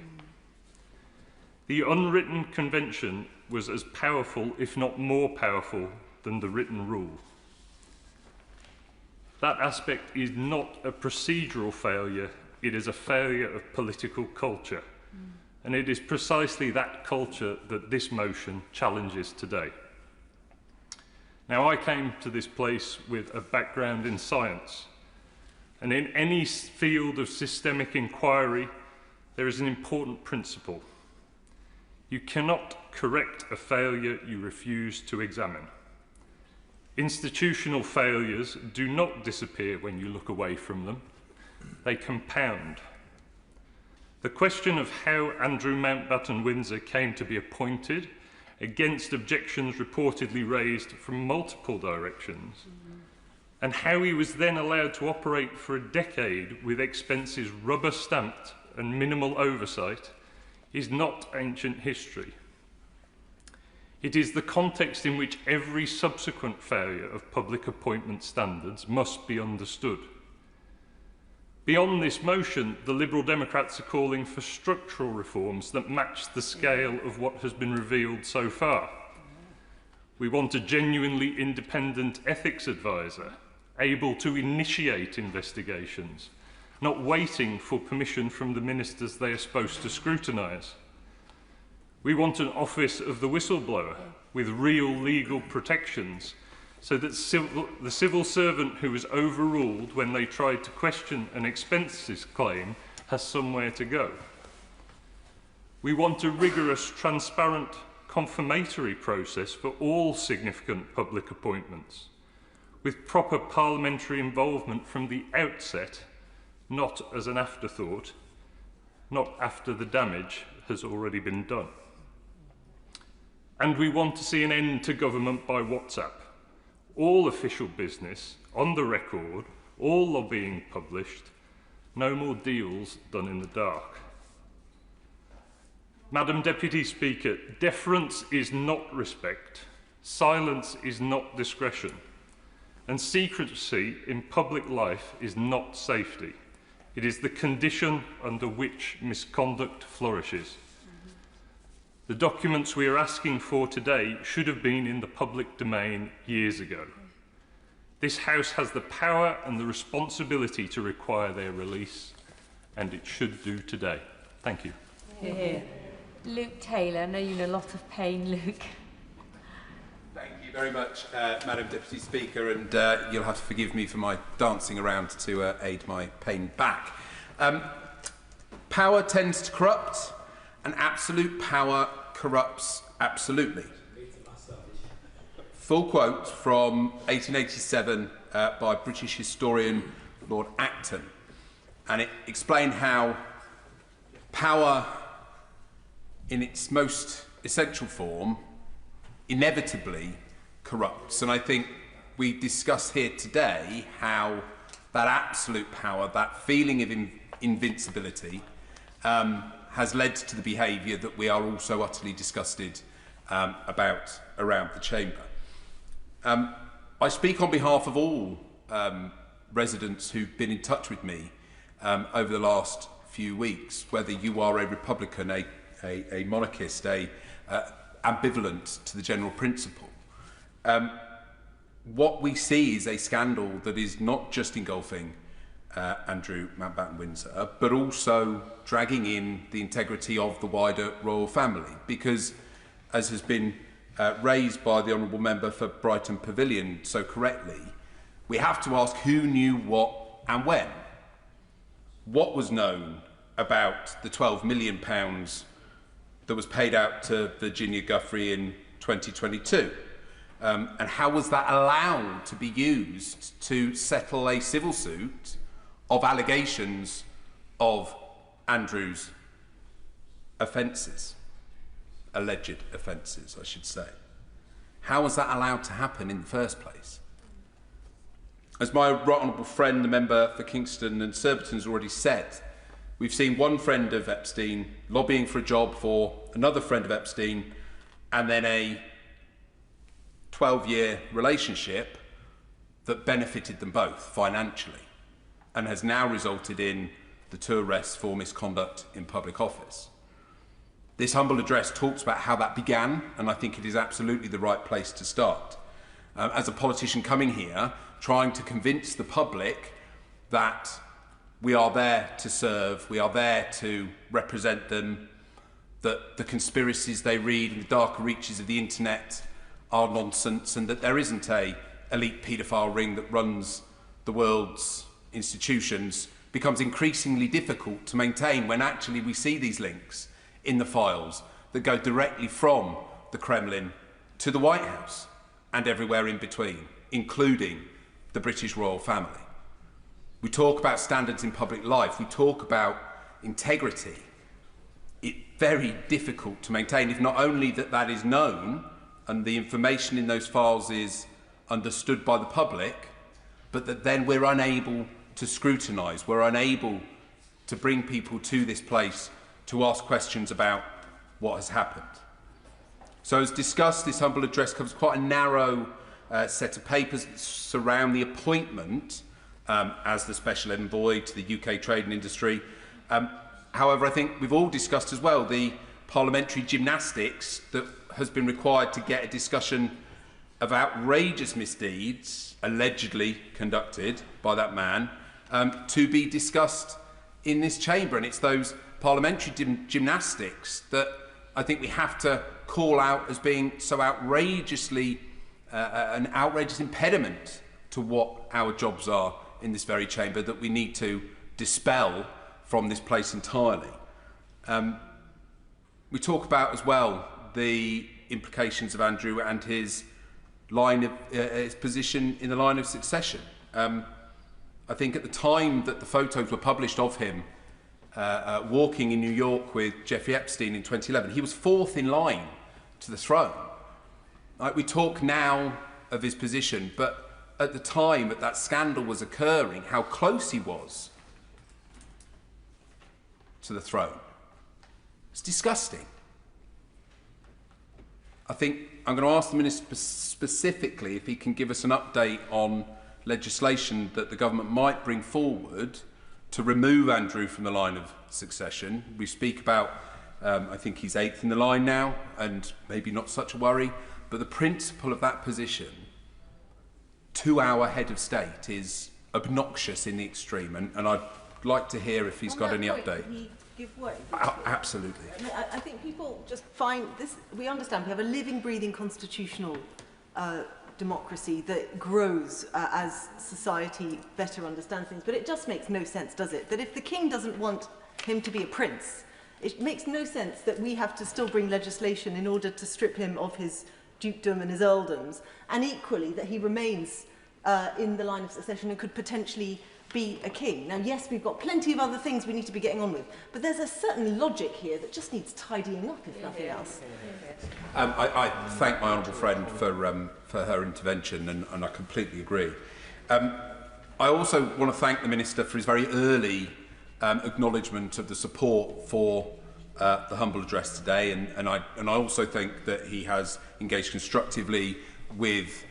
The unwritten convention was as powerful, if not more powerful, than the written rule. That aspect is not a procedural failure, it is a failure of political culture. And it is precisely that culture that this motion challenges today. Now, I came to this place with a background in science, and in any field of systemic inquiry, there is an important principle. You cannot correct a failure you refuse to examine. Institutional failures do not disappear when you look away from them. They compound. The question of how Andrew Mountbatten-Windsor came to be appointed against objections reportedly raised from multiple directions, and how he was then allowed to operate for a decade with expenses rubber-stamped and minimal oversight, is not ancient history. It is the context in which every subsequent failure of public appointment standards must be understood. Beyond this motion, the Liberal Democrats are calling for structural reforms that match the scale of what has been revealed so far. We want a genuinely independent ethics advisor, able to initiate investigations, not waiting for permission from the ministers they are supposed to scrutinise. We want an office of the whistleblower with real legal protections so that the civil servant who was overruled when they tried to question an expenses claim has somewhere to go. We want a rigorous, transparent, confirmatory process for all significant public appointments, with proper parliamentary involvement from the outset, not as an afterthought, not after the damage has already been done. And we want to see an end to government by WhatsApp. All official business on the record, all lobbying published, no more deals done in the dark. Madam Deputy Speaker, deference is not respect, silence is not discretion, and secrecy in public life is not safety. It is the condition under which misconduct flourishes. The documents we are asking for today should have been in the public domain years ago. This House has the power and the responsibility to require their release, and it should do today. Thank you. Hear, hear. Luke Taylor, I know you're in a lot of pain, Luke. Thank you very much, Madam Deputy Speaker, and you'll have to forgive me for my dancing around to aid my pain back. Power tends to corrupt, and absolute power corrupts absolutely. Full quote from 1887 by British historian Lord Acton, and it explained how power in its most essential form inevitably corrupts. And I think we discuss here today how that absolute power, that feeling of invincibility, has led to the behaviour that we are also utterly disgusted about around the chamber. I speak on behalf of all residents who've been in touch with me over the last few weeks, whether you are a Republican, a a monarchist, ambivalent to the general principle. What we see is a scandal that is not just engulfing Andrew Mountbatten-Windsor, but also dragging in the integrity of the wider royal family, because, as has been raised by the Honourable Member for Brighton Pavilion so correctly, we have to ask who knew what and when. What was known about the £12 million that was paid out to Virginia Guthrie in 2022? And how was that allowed to be used to settle a civil suit of allegations of Andrew's offences? Alleged offences, I should say. How was that allowed to happen in the first place? As my right honourable friend, the member for Kingston and Surbiton, has already said, we've seen one friend of Epstein lobbying for a job for another friend of Epstein, and then a 12-year relationship that benefited them both financially and has now resulted in the two arrests for misconduct in public office. This humble address talks about how that began, and I think it is absolutely the right place to start. As a politician coming here, trying to convince the public that we are there to serve, we are there to represent them, that the conspiracies they read in the darker reaches of the internet are nonsense, and that there isn't an elite paedophile ring that runs the world's institutions, becomes increasingly difficult to maintain when actually we see these links in the files that go directly from the Kremlin to the White House and everywhere in between, including the British royal family. We talk about standards in public life, we talk about integrity. It's very difficult to maintain, if not only that is known and the information in those files is understood by the public, but that then we're unable to scrutinise, we're unable to bring people to this place to ask questions about what has happened. So, as discussed, this humble address covers quite a narrow set of papers that surround the appointment as the Special Envoy to the UK trade and industry. However, I think we've all discussed as well the parliamentary gymnastics that has been required to get a discussion of outrageous misdeeds allegedly conducted by that man to be discussed in this chamber. And it's those parliamentary gymnastics that I think we have to call out as being so outrageously an outrageous impediment to what our jobs are in this very chamber that we need to dispel from this place entirely. We talk about as well the implications of Andrew and his line of his position in the line of succession. I think at the time that the photos were published of him walking in New York with Jeffrey Epstein in 2011, he was fourth in line to the throne. We talk now of his position, but at the time that scandal was occurring, how close he was to the throne. It's disgusting. I think I'm going to ask the Minister specifically if he can give us an update on legislation that the government might bring forward to remove Andrew from the line of succession. We speak about, I think he's 8th in the line now, and maybe not such a worry, but the principle of that position to our head of state is obnoxious in the extreme, and I'd like to hear if he's got any update. Give way? Absolutely. I think people just find this, we understand we have a living, breathing constitutional democracy that grows as society better understands things, but it just makes no sense, does it? That if the king doesn't want him to be a prince, it makes no sense that we have to still bring legislation in order to strip him of his dukedom and his earldoms, and equally that he remains in the line of succession and could potentially be a king. Now, yes, we've got plenty of other things we need to be getting on with, but there's a certain logic here that just needs tidying up, if nothing else. I thank my honourable friend for her intervention, and I completely agree. I also want to thank the Minister for his very early acknowledgement of the support for the humble address today, and I also think that he has engaged constructively with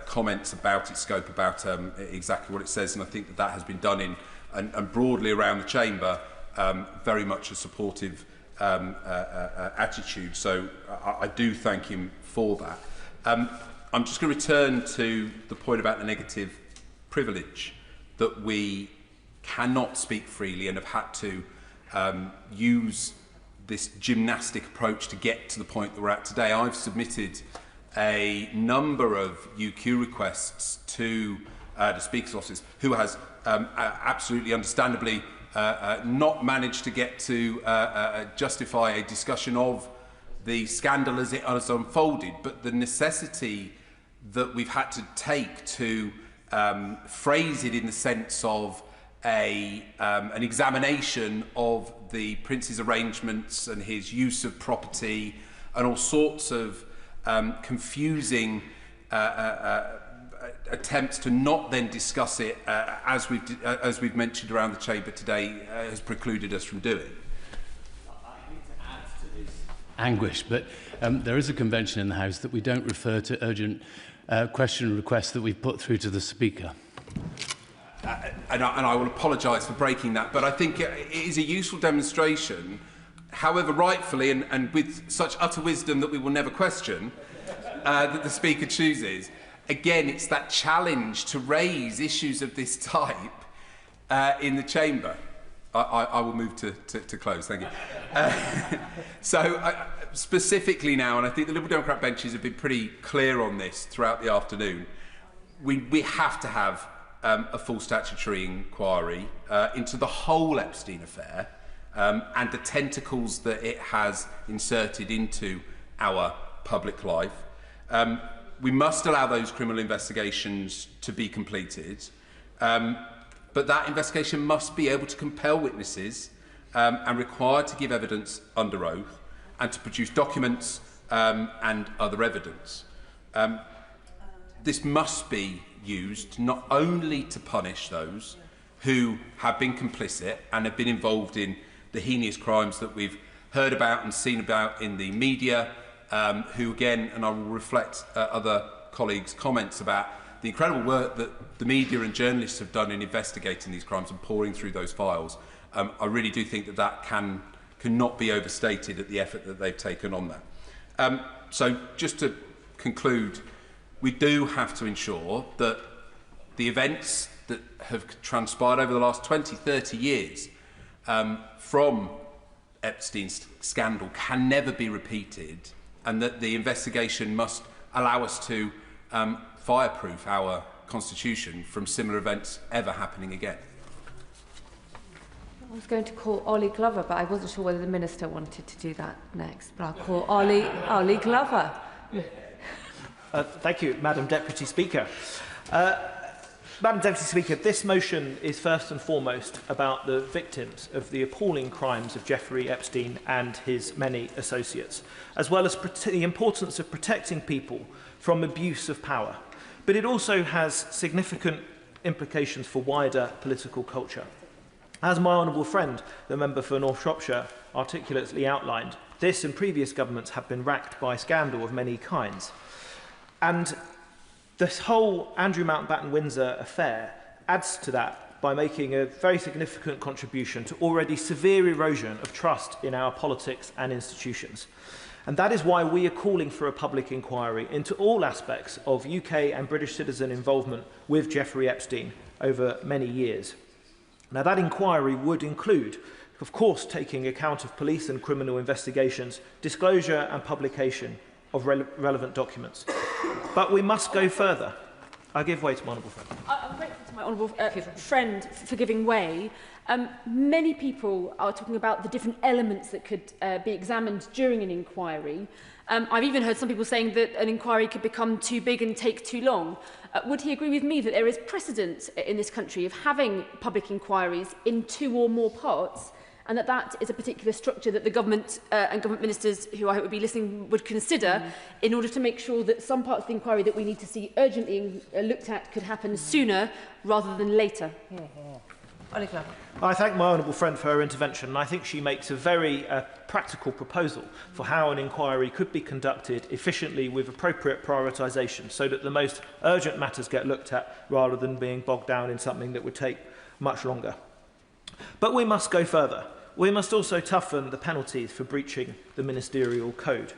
comments about its scope, about exactly what it says, and I think that has been done in and broadly around the chamber, very much a supportive attitude. So I do thank him for that. I'm just going to return to the point about the negative privilege, that we cannot speak freely and have had to use this gymnastic approach to get to the point that we're at today. I've submitted a number of UQ requests to the Speaker's office, who has absolutely understandably not managed to get to justify a discussion of the scandal as it has unfolded, but the necessity that we've had to take to phrase it in the sense of an examination of the Prince's arrangements and his use of property and all sorts of confusing attempts to not then discuss it as we've mentioned around the chamber today has precluded us from doing. Anguish, but there is a convention in the House that we don't refer to urgent question requests that we've put through to the Speaker. And I will apologise for breaking that, but I think it is a useful demonstration, however rightfully and with such utter wisdom that we will never question, that the Speaker chooses. Again, it's that challenge to raise issues of this type in the chamber. I will move to close, thank you. Specifically now, and I think the Liberal Democrat benches have been pretty clear on this throughout the afternoon, we have to have a full statutory inquiry into the whole Epstein affair and the tentacles that it has inserted into our public life. We must allow those criminal investigations to be completed, but that investigation must be able to compel witnesses and required to give evidence under oath and to produce documents and other evidence. This must be used not only to punish those who have been complicit and have been involved in the heinous crimes that we've heard about and seen about in the media, who again, and I will reflect other colleagues' comments about the incredible work that the media and journalists have done in investigating these crimes and pouring through those files. I really do think that cannot be overstated at the effort that they've taken on that. So just to conclude, we do have to ensure that the events that have transpired over the last 20, 30 years from Epstein's scandal can never be repeated, and that the investigation must allow us to fireproof our constitution from similar events ever happening again. I was going to call Ollie Glover, but I wasn't sure whether the Minister wanted to do that next. But I'll call Ollie Glover. Thank you, Madam Deputy Speaker. Madam Deputy Speaker, this motion is first and foremost about the victims of the appalling crimes of Jeffrey Epstein and his many associates, as well as the importance of protecting people from abuse of power. But it also has significant implications for wider political culture. As my honourable friend, the member for North Shropshire, articulately outlined, this and previous governments have been racked by scandal of many kinds. And this whole Andrew Mountbatten-Windsor affair adds to that by making a very significant contribution to already severe erosion of trust in our politics and institutions. And that is why we are calling for a public inquiry into all aspects of UK and British citizen involvement with Jeffrey Epstein over many years. Now, that inquiry would include, of course, taking account of police and criminal investigations, disclosure and publication of relevant documents. But we must go further. I give way to my honourable friend. I'm grateful to my honourable friend for giving way. Many people are talking about the different elements that could be examined during an inquiry. I've even heard some people saying that an inquiry could become too big and take too long. Would he agree with me that there is precedent in this country of having public inquiries in 2 or more parts, and that is a particular structure that the government and government ministers, who I hope would be listening, would consider in order to make sure that some parts of the inquiry that we need to see urgently looked at could happen sooner rather than later? I thank my honourable friend for her intervention, and I think she makes a very practical proposal for how an inquiry could be conducted efficiently with appropriate prioritisation, so that the most urgent matters get looked at rather than being bogged down in something that would take much longer. But we must go further. we must also toughen the penalties for breaching the ministerial code.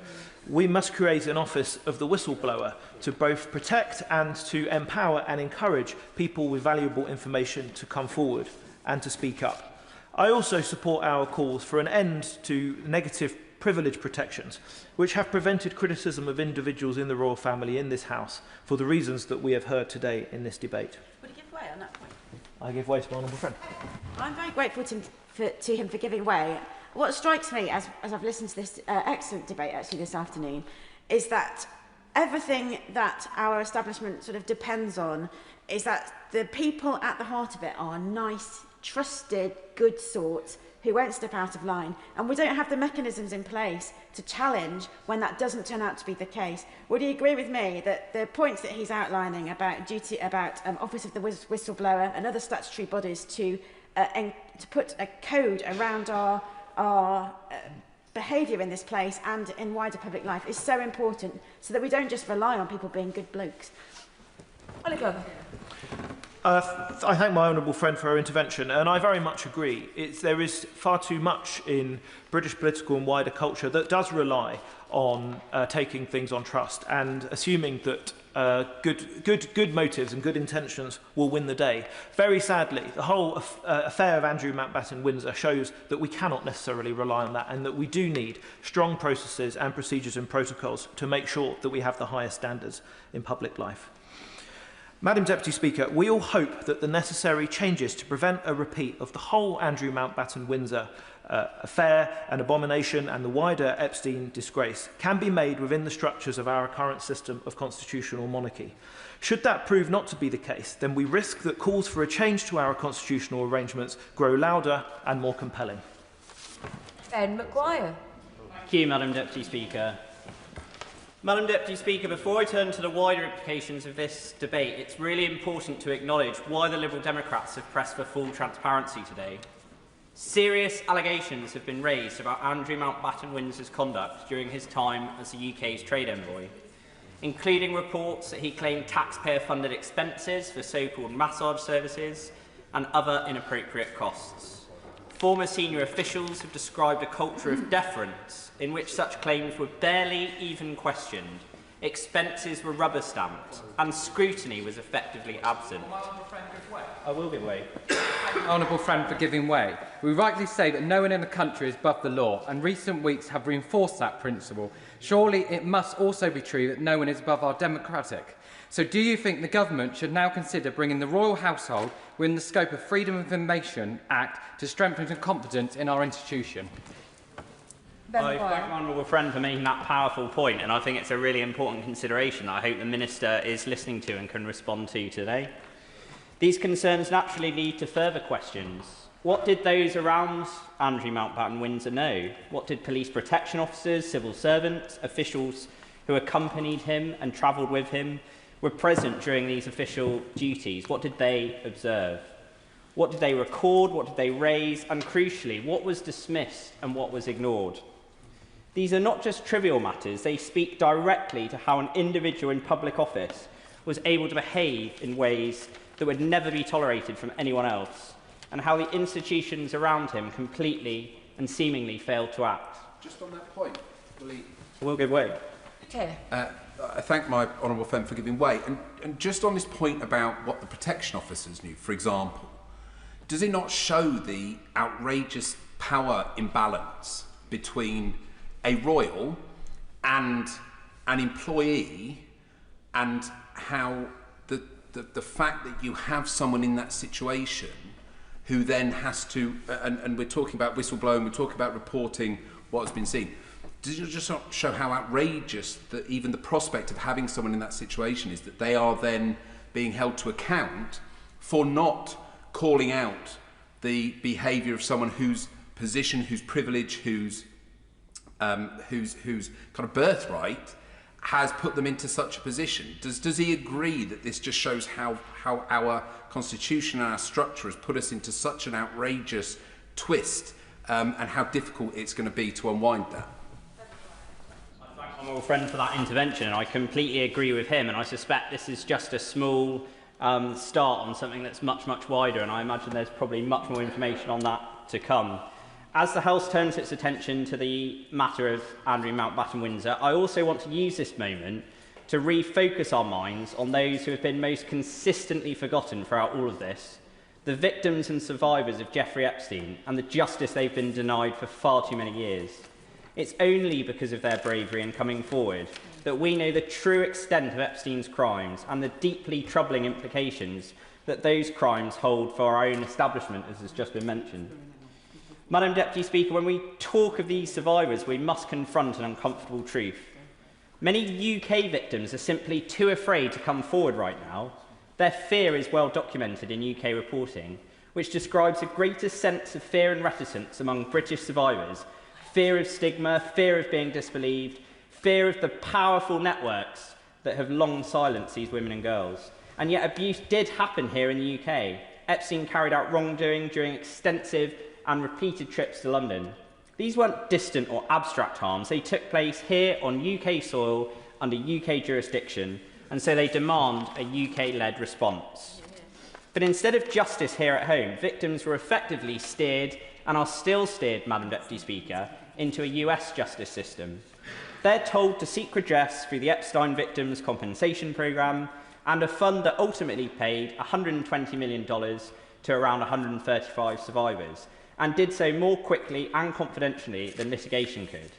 We must create an office of the whistleblower to both protect and to empower and encourage people with valuable information to come forward and to speak up. I also support our calls for an end to negative privilege protections, which have prevented criticism of individuals in the royal family in this House for the reasons that we have heard today in this debate. Would he give way on that point? I give way to my honourable friend. I'm very grateful to him for giving way. What strikes me as I've listened to this excellent debate actually this afternoon is that everything that our establishment sort of depends on is that the people at the heart of it are nice, trusted, good sorts who won't step out of line, and we don't have the mechanisms in place to challenge when that doesn't turn out to be the case. Would he agree with me that the points that he's outlining about Office of the Whistleblower and other statutory bodies to put a code around our behaviour in this place and in wider public life is so important, so that we don't just rely on people being good blokes? I thank my honourable friend for her intervention, and I very much agree. There is far too much in British political and wider culture that does rely on taking things on trust and assuming that good motives and good intentions will win the day. Very sadly, the whole affair of Andrew Mountbatten-Windsor shows that we cannot necessarily rely on that, and that we do need strong processes and procedures and protocols to make sure that we have the highest standards in public life. Madam Deputy Speaker, we all hope that the necessary changes to prevent a repeat of the whole Andrew Mountbatten-Windsor affair and abomination and the wider Epstein disgrace can be made within the structures of our current system of constitutional monarchy. Should that prove not to be the case, then we risk that calls for a change to our constitutional arrangements grow louder and more compelling. Ben Maguire. Thank you, Madam Deputy Speaker. Madam Deputy Speaker, before I turn to the wider implications of this debate, it's really important to acknowledge why the Liberal Democrats have pressed for full transparency today. Serious allegations have been raised about Andrew Mountbatten-Windsor's conduct during his time as the UK's trade envoy, including reports that he claimed taxpayer-funded expenses for so-called massage services and other inappropriate costs. Former senior officials have described a culture of deference in which such claims were barely even questioned, expenses were rubber-stamped, and scrutiny was effectively absent. I will give way. Honourable friend for giving way. We rightly say that no one in the country is above the law, and recent weeks have reinforced that principle. Surely it must also be true that no one is above our democratic. So do you think the government should now consider bringing the royal household within the scope of Freedom of Information Act to strengthen confidence in our institution? I thank my honourable friend for making that powerful point, and I think it's a really important consideration that I hope the Minister is listening to and can respond to today. These concerns naturally lead to further questions. What did those around Andrew Mountbatten-Windsor know? What did police protection officers, civil servants, officials who accompanied him and travelled with him were present during these official duties? What did they observe? What did they record? What did they raise? And crucially, what was dismissed and what was ignored? These are not just trivial matters. They speak directly to how an individual in public office was able to behave in ways that would never be tolerated from anyone else, and how the institutions around him completely and seemingly failed to act. Just on that point, We'll give way. Okay. I thank my honourable friend for giving way. And just on this point about what the protection officers knew, for example, does it not show the outrageous power imbalance between a royal and an employee, and how the fact that you have someone in that situation who then has to, and we're talking about whistleblowing, we're talking about reporting what has been seen. Does it just not show how outrageous that even the prospect of having someone in that situation is, that they are then being held to account for not calling out the behaviour of someone whose position, whose privilege, whose kind of birthright has put them into such a position? Does he agree that this just shows how our constitution and our structure has put us into such an outrageous twist, and how difficult it's going to be to unwind that? Honourable friend for that intervention, and I completely agree with him, and I suspect this is just a small start on something that's much, much wider, and I imagine there's probably much more information on that to come. As the House turns its attention to the matter of Andrew Mountbatten-Windsor, I also want to use this moment to refocus our minds on those who have been most consistently forgotten throughout all of this, the victims and survivors of Jeffrey Epstein and the justice they've been denied for far too many years. It's only because of their bravery in coming forward that we know the true extent of Epstein's crimes and the deeply troubling implications that those crimes hold for our own establishment, as has just been mentioned. Madam Deputy Speaker, when we talk of these survivors, we must confront an uncomfortable truth. Many UK victims are simply too afraid to come forward right now. Their fear is well documented in UK reporting, which describes a greater sense of fear and reticence among British survivors, fear of stigma, fear of being disbelieved, fear of the powerful networks that have long silenced these women and girls. And yet abuse did happen here in the UK. Epstein carried out wrongdoing during extensive and repeated trips to London. These weren't distant or abstract harms. They took place here on UK soil under UK jurisdiction, and so they demand a UK-led response. But instead of justice here at home, victims were effectively steered, and are still steered, Madam Deputy Speaker, into a US justice system. They're told to seek redress through the Epstein Victims Compensation Programme and a fund that ultimately paid $120 million to around 135 survivors, and did so more quickly and confidentially than litigation could.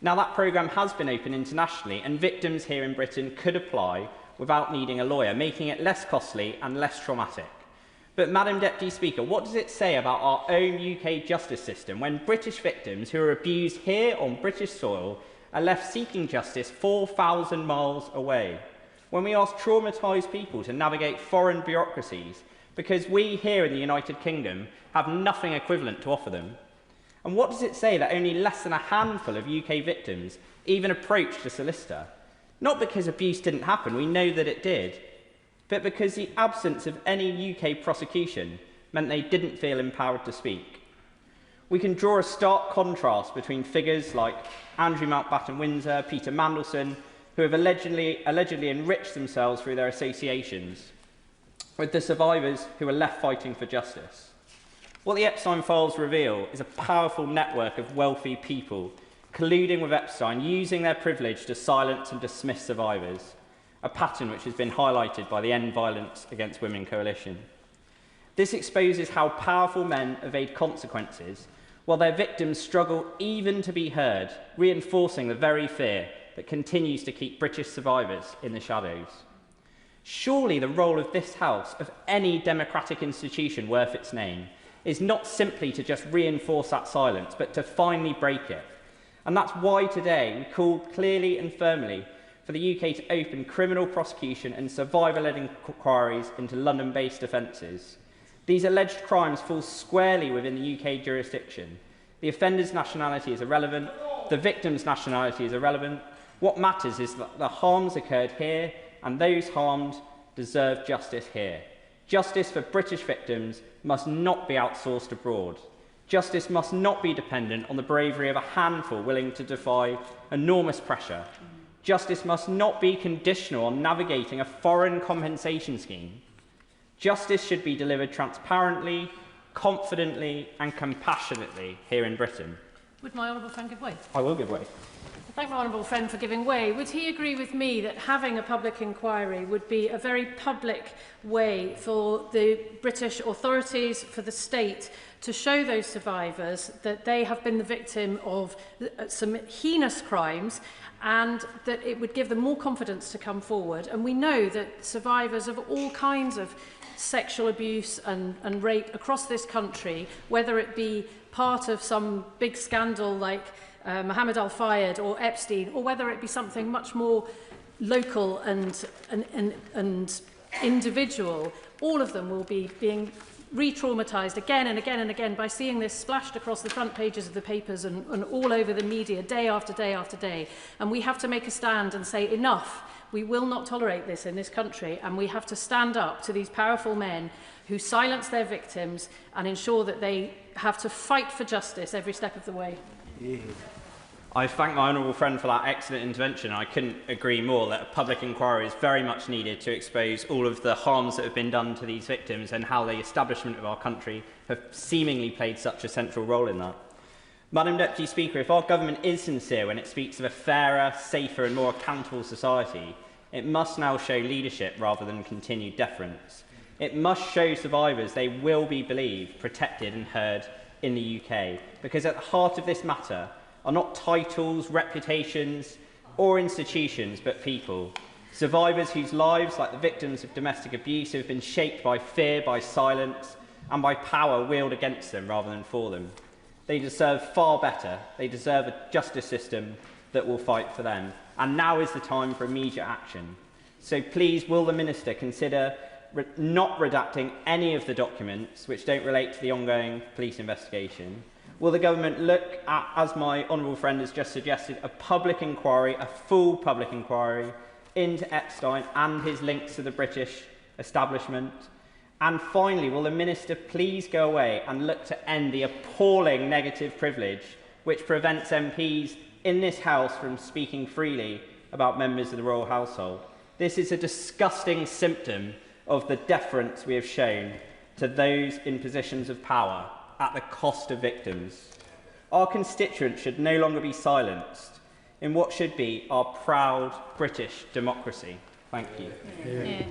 Now, that programme has been open internationally, and victims here in Britain could apply without needing a lawyer, making it less costly and less traumatic. But, Madam Deputy Speaker, what does it say about our own UK justice system when British victims who are abused here on British soil are left seeking justice 4,000 miles away? When we ask traumatised people to navigate foreign bureaucracies because we here in the United Kingdom have nothing equivalent to offer them? And what does it say that only less than a handful of UK victims even approached a solicitor? Not because abuse didn't happen, we know that it did, but because the absence of any UK prosecution meant they didn't feel empowered to speak. We can draw a stark contrast between figures like Andrew Mountbatten-Windsor, Peter Mandelson, who have allegedly enriched themselves through their associations, with the survivors who are left fighting for justice. What the Epstein files reveal is a powerful network of wealthy people colluding with Epstein, using their privilege to silence and dismiss survivors, a pattern which has been highlighted by the End Violence Against Women Coalition. This exposes how powerful men evade consequences, while their victims struggle even to be heard, reinforcing the very fear that continues to keep British survivors in the shadows. Surely the role of this House, of any democratic institution worth its name, is not simply to just reinforce that silence, but to finally break it. And that's why today we call clearly and firmly for the UK to open criminal prosecution and survivor-led inquiries into London-based offences. These alleged crimes fall squarely within the UK jurisdiction. The offender's nationality is irrelevant. The victim's nationality is irrelevant. What matters is that the harms occurred here, and those harmed deserve justice here. Justice for British victims must not be outsourced abroad. Justice must not be dependent on the bravery of a handful willing to defy enormous pressure. Justice must not be conditional on navigating a foreign compensation scheme. Justice should be delivered transparently, confidently and compassionately here in Britain. Would my honourable friend give way? I will give way. Thank my honourable friend for giving way. Would he agree with me that having a public inquiry would be a very public way for the British authorities, for the state, to show those survivors that they have been the victim of some heinous crimes, and that it would give them more confidence to come forward? And we know that survivors of all kinds of sexual abuse and rape across this country, whether it be part of some big scandal like Mohammed Al-Fayed or Epstein, or whether it be something much more local and individual, all of them will be being re-traumatised again and again and again by seeing this splashed across the front pages of the papers and all over the media day after day after day. And we have to make a stand and say enough. We will not tolerate this in this country, and we have to stand up to these powerful men who silence their victims and ensure that they have to fight for justice every step of the way. Yeah. I thank my honourable friend for that excellent intervention. I couldn't agree more that a public inquiry is very much needed to expose all of the harms that have been done to these victims and how the establishment of our country have seemingly played such a central role in that. Madam Deputy Speaker, if our government is sincere when it speaks of a fairer, safer and more accountable society, it must now show leadership rather than continued deference. It must show survivors they will be believed, protected and heard in the UK, because at the heart of this matter are not titles, reputations or institutions, but people. Survivors whose lives, like the victims of domestic abuse, have been shaped by fear, by silence and by power wielded against them rather than for them. They deserve far better. They deserve a justice system that will fight for them. And now is the time for immediate action. So please, will the Minister consider not redacting any of the documents which don't relate to the ongoing police investigation? Will the government look at, as my honourable friend has just suggested, a public inquiry, a full public inquiry into Epstein and his links to the British establishment? And finally, will the Minister please go away and look to end the appalling negative privilege which prevents MPs in this House from speaking freely about members of the royal household? This is a disgusting symptom of the deference we have shown to those in positions of power at the cost of victims. Our constituents should no longer be silenced in what should be our proud British democracy. Thank you.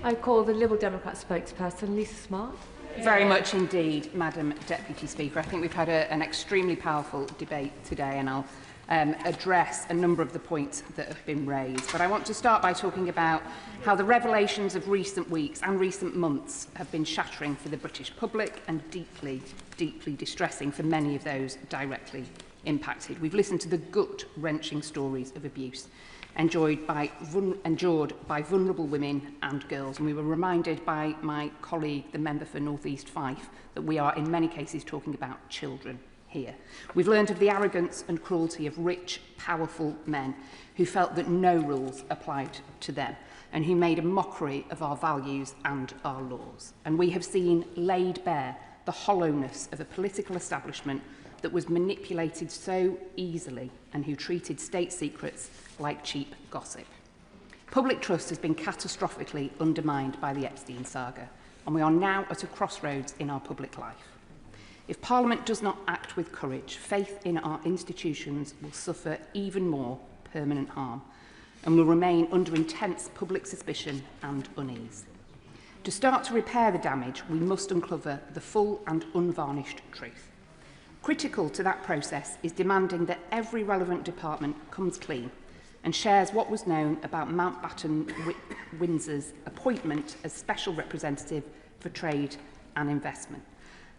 I call the Liberal Democrat spokesperson, Lisa Smart. Very much indeed, Madam Deputy Speaker. I think we've had an extremely powerful debate today, and I'll address a number of the points that have been raised. But I want to start by talking about how the revelations of recent weeks and recent months have been shattering for the British public and deeply, deeply distressing for many of those directly impacted. We've listened to the gut-wrenching stories of abuse endured by vulnerable women and girls, and we were reminded by my colleague, the member for North East Fife, that we are in many cases talking about children here. We've learned of the arrogance and cruelty of rich, powerful men who felt that no rules applied to them and who made a mockery of our values and our laws. And we have seen laid bare the hollowness of a political establishment that was manipulated so easily and who treated state secrets like cheap gossip. Public trust has been catastrophically undermined by the Epstein saga, and we are now at a crossroads in our public life. If Parliament does not act with courage, faith in our institutions will suffer even more permanent harm and will remain under intense public suspicion and unease. To start to repair the damage, we must uncover the full and unvarnished truth. Critical to that process is demanding that every relevant department comes clean and shares what was known about Mountbatten-Windsor's appointment as Special Representative for Trade and Investment,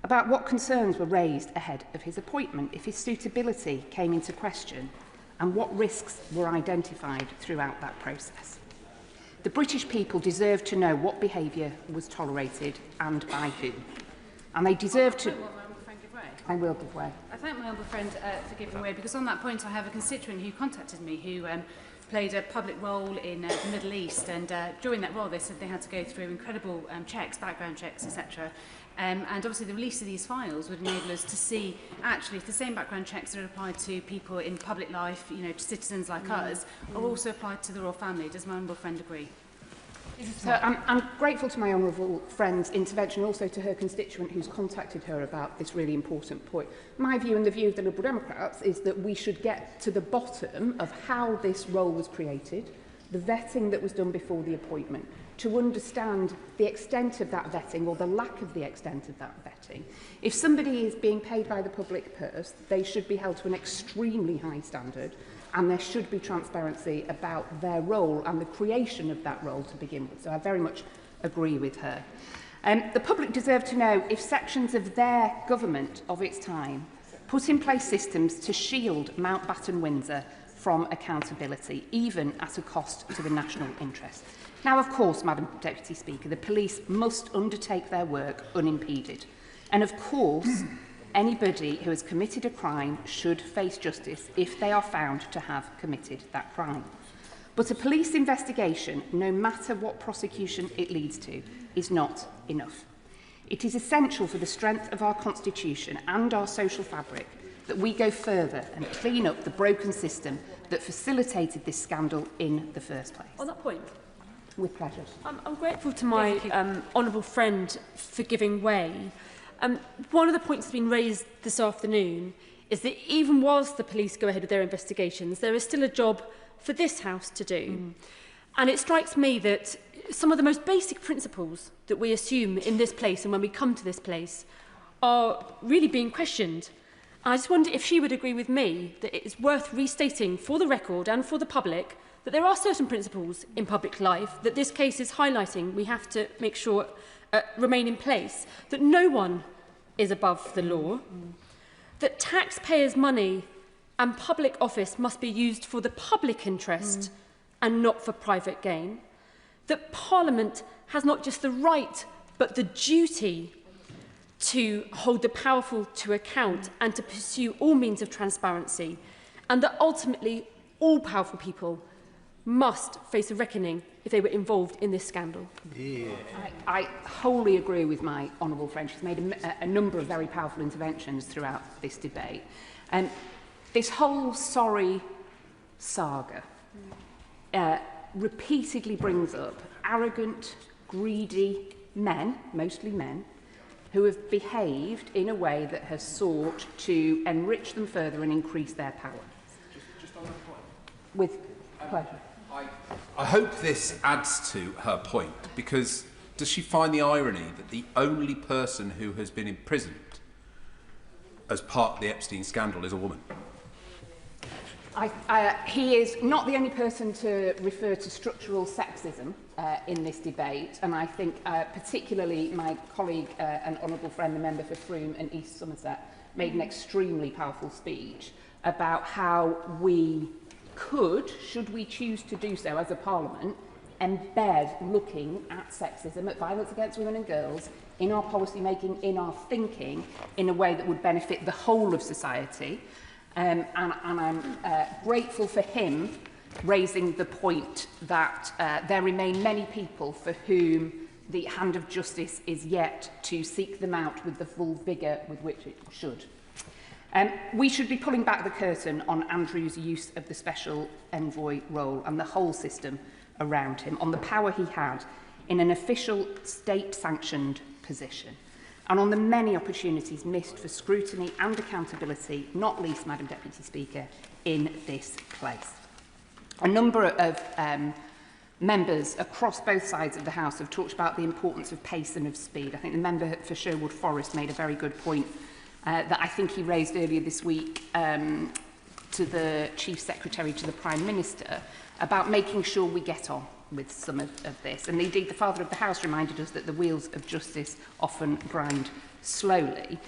about what concerns were raised ahead of his appointment if his suitability came into question, and what risks were identified throughout that process. The British people deserve to know what behaviour was tolerated and by whom, and they deserve to... I will give way. I thank my honourable friend for giving way, because on that point I have a constituent who contacted me who played a public role in the Middle East, and during that role they said they had to go through incredible checks, background checks, etc. And obviously the release of these files would enable us to see actually if the same background checks that are applied to people in public life, you know, to citizens like us, are also applied to the royal family. Does my honourable friend agree? So I'm grateful to my honourable friend's intervention, also to her constituent who's contacted her about this really important point. My view and the view of the Liberal Democrats is that we should get to the bottom of how this role was created, the vetting that was done before the appointment, to understand the extent of that vetting or the lack of the extent of that vetting. If somebody is being paid by the public purse, they should be held to an extremely high standard, and there should be transparency about their role and the creation of that role to begin with. So I very much agree with her. The public deserve to know if sections of their government of its time put in place systems to shield Mountbatten-Windsor from accountability, even at a cost to the national interest. Now, of course, Madam Deputy Speaker, the police must undertake their work unimpeded. And of course, anybody who has committed a crime should face justice if they are found to have committed that crime. But a police investigation, no matter what prosecution it leads to, is not enough. It is essential for the strength of our constitution and our social fabric that we go further and clean up the broken system that facilitated this scandal in the first place. On that point, with pleasure. I'm grateful to my honourable friend for giving way. One of the points that's been raised this afternoon is that even whilst the police go ahead with their investigations, there is still a job for this House to do. And it strikes me that some of the most basic principles that we assume in this place and when we come to this place are really being questioned. I just wonder if she would agree with me that it is worth restating for the record and for the public that there are certain principles in public life that this case is highlighting we have to make sure remain in place, that no one is above the law, that taxpayers' money and public office must be used for the public interest and not for private gain, that Parliament has not just the right but the duty to hold the powerful to account and to pursue all means of transparency, and that ultimately all powerful people must face a reckoning if they were involved in this scandal. Yeah. I wholly agree with my honourable friend. She's made a number of very powerful interventions throughout this debate. And this whole sorry saga repeatedly brings up arrogant, greedy men, mostly men, who have behaved in a way that has sought to enrich them further and increase their power. Just on that point. With pleasure. I hope this adds to her point, because does she find the irony that the only person who has been imprisoned as part of the Epstein scandal is a woman? He is not the only person to refer to structural sexism in this debate, and I think particularly my colleague and honourable friend, the member for Frome and East Somerset, made an extremely powerful speech about how we could, should we choose to do so as a parliament, embed looking at sexism, at violence against women and girls, in our policy making, in our thinking, in a way that would benefit the whole of society. And I'm grateful for him raising the point that there remain many people for whom the hand of justice is yet to seek them out with the full vigour with which it should. We should be pulling back the curtain on Andrew's use of the special envoy role and the whole system around him, on the power he had in an official state-sanctioned position, and on the many opportunities missed for scrutiny and accountability, not least, Madam Deputy Speaker, in this place. A number of members across both sides of the House have talked about the importance of pace and of speed. I think the member for Sherwood Forest made a very good point that I think he raised earlier this week to the Chief Secretary to the Prime Minister about making sure we get on with some of this. And indeed, the Father of the House reminded us that the wheels of justice often grind slowly.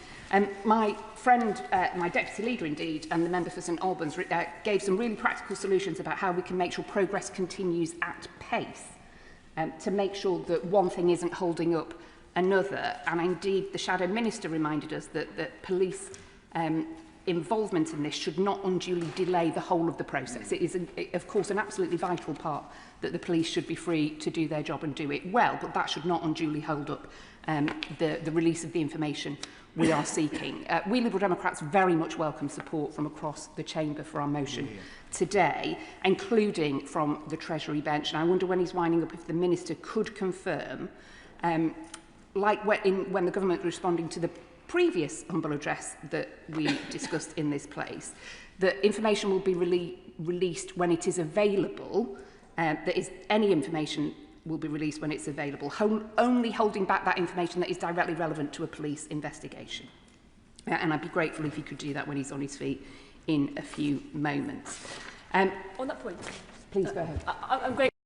My friend, my Deputy Leader indeed, and the member for St Albans gave some really practical solutions about how we can make sure progress continues at pace, to make sure that one thing isn't holding up another. And indeed, the Shadow Minister reminded us that police involvement in this should not unduly delay the whole of the process. It is, of course, an absolutely vital part that the police should be free to do their job and do it well, but that should not unduly hold up the release of the information we are seeking. We Liberal Democrats very much welcome support from across the Chamber for our motion today, including from the Treasury bench. And I wonder when he's winding up if the Minister could confirm, like when the government was responding to the previous humble address that we discussed in this place, that information will be released when it is available, any information will be released when it's available, only holding back that information that is directly relevant to a police investigation. And I'd be grateful if he could do that when he's on his feet in a few moments. On that point, please go ahead. I'm grateful.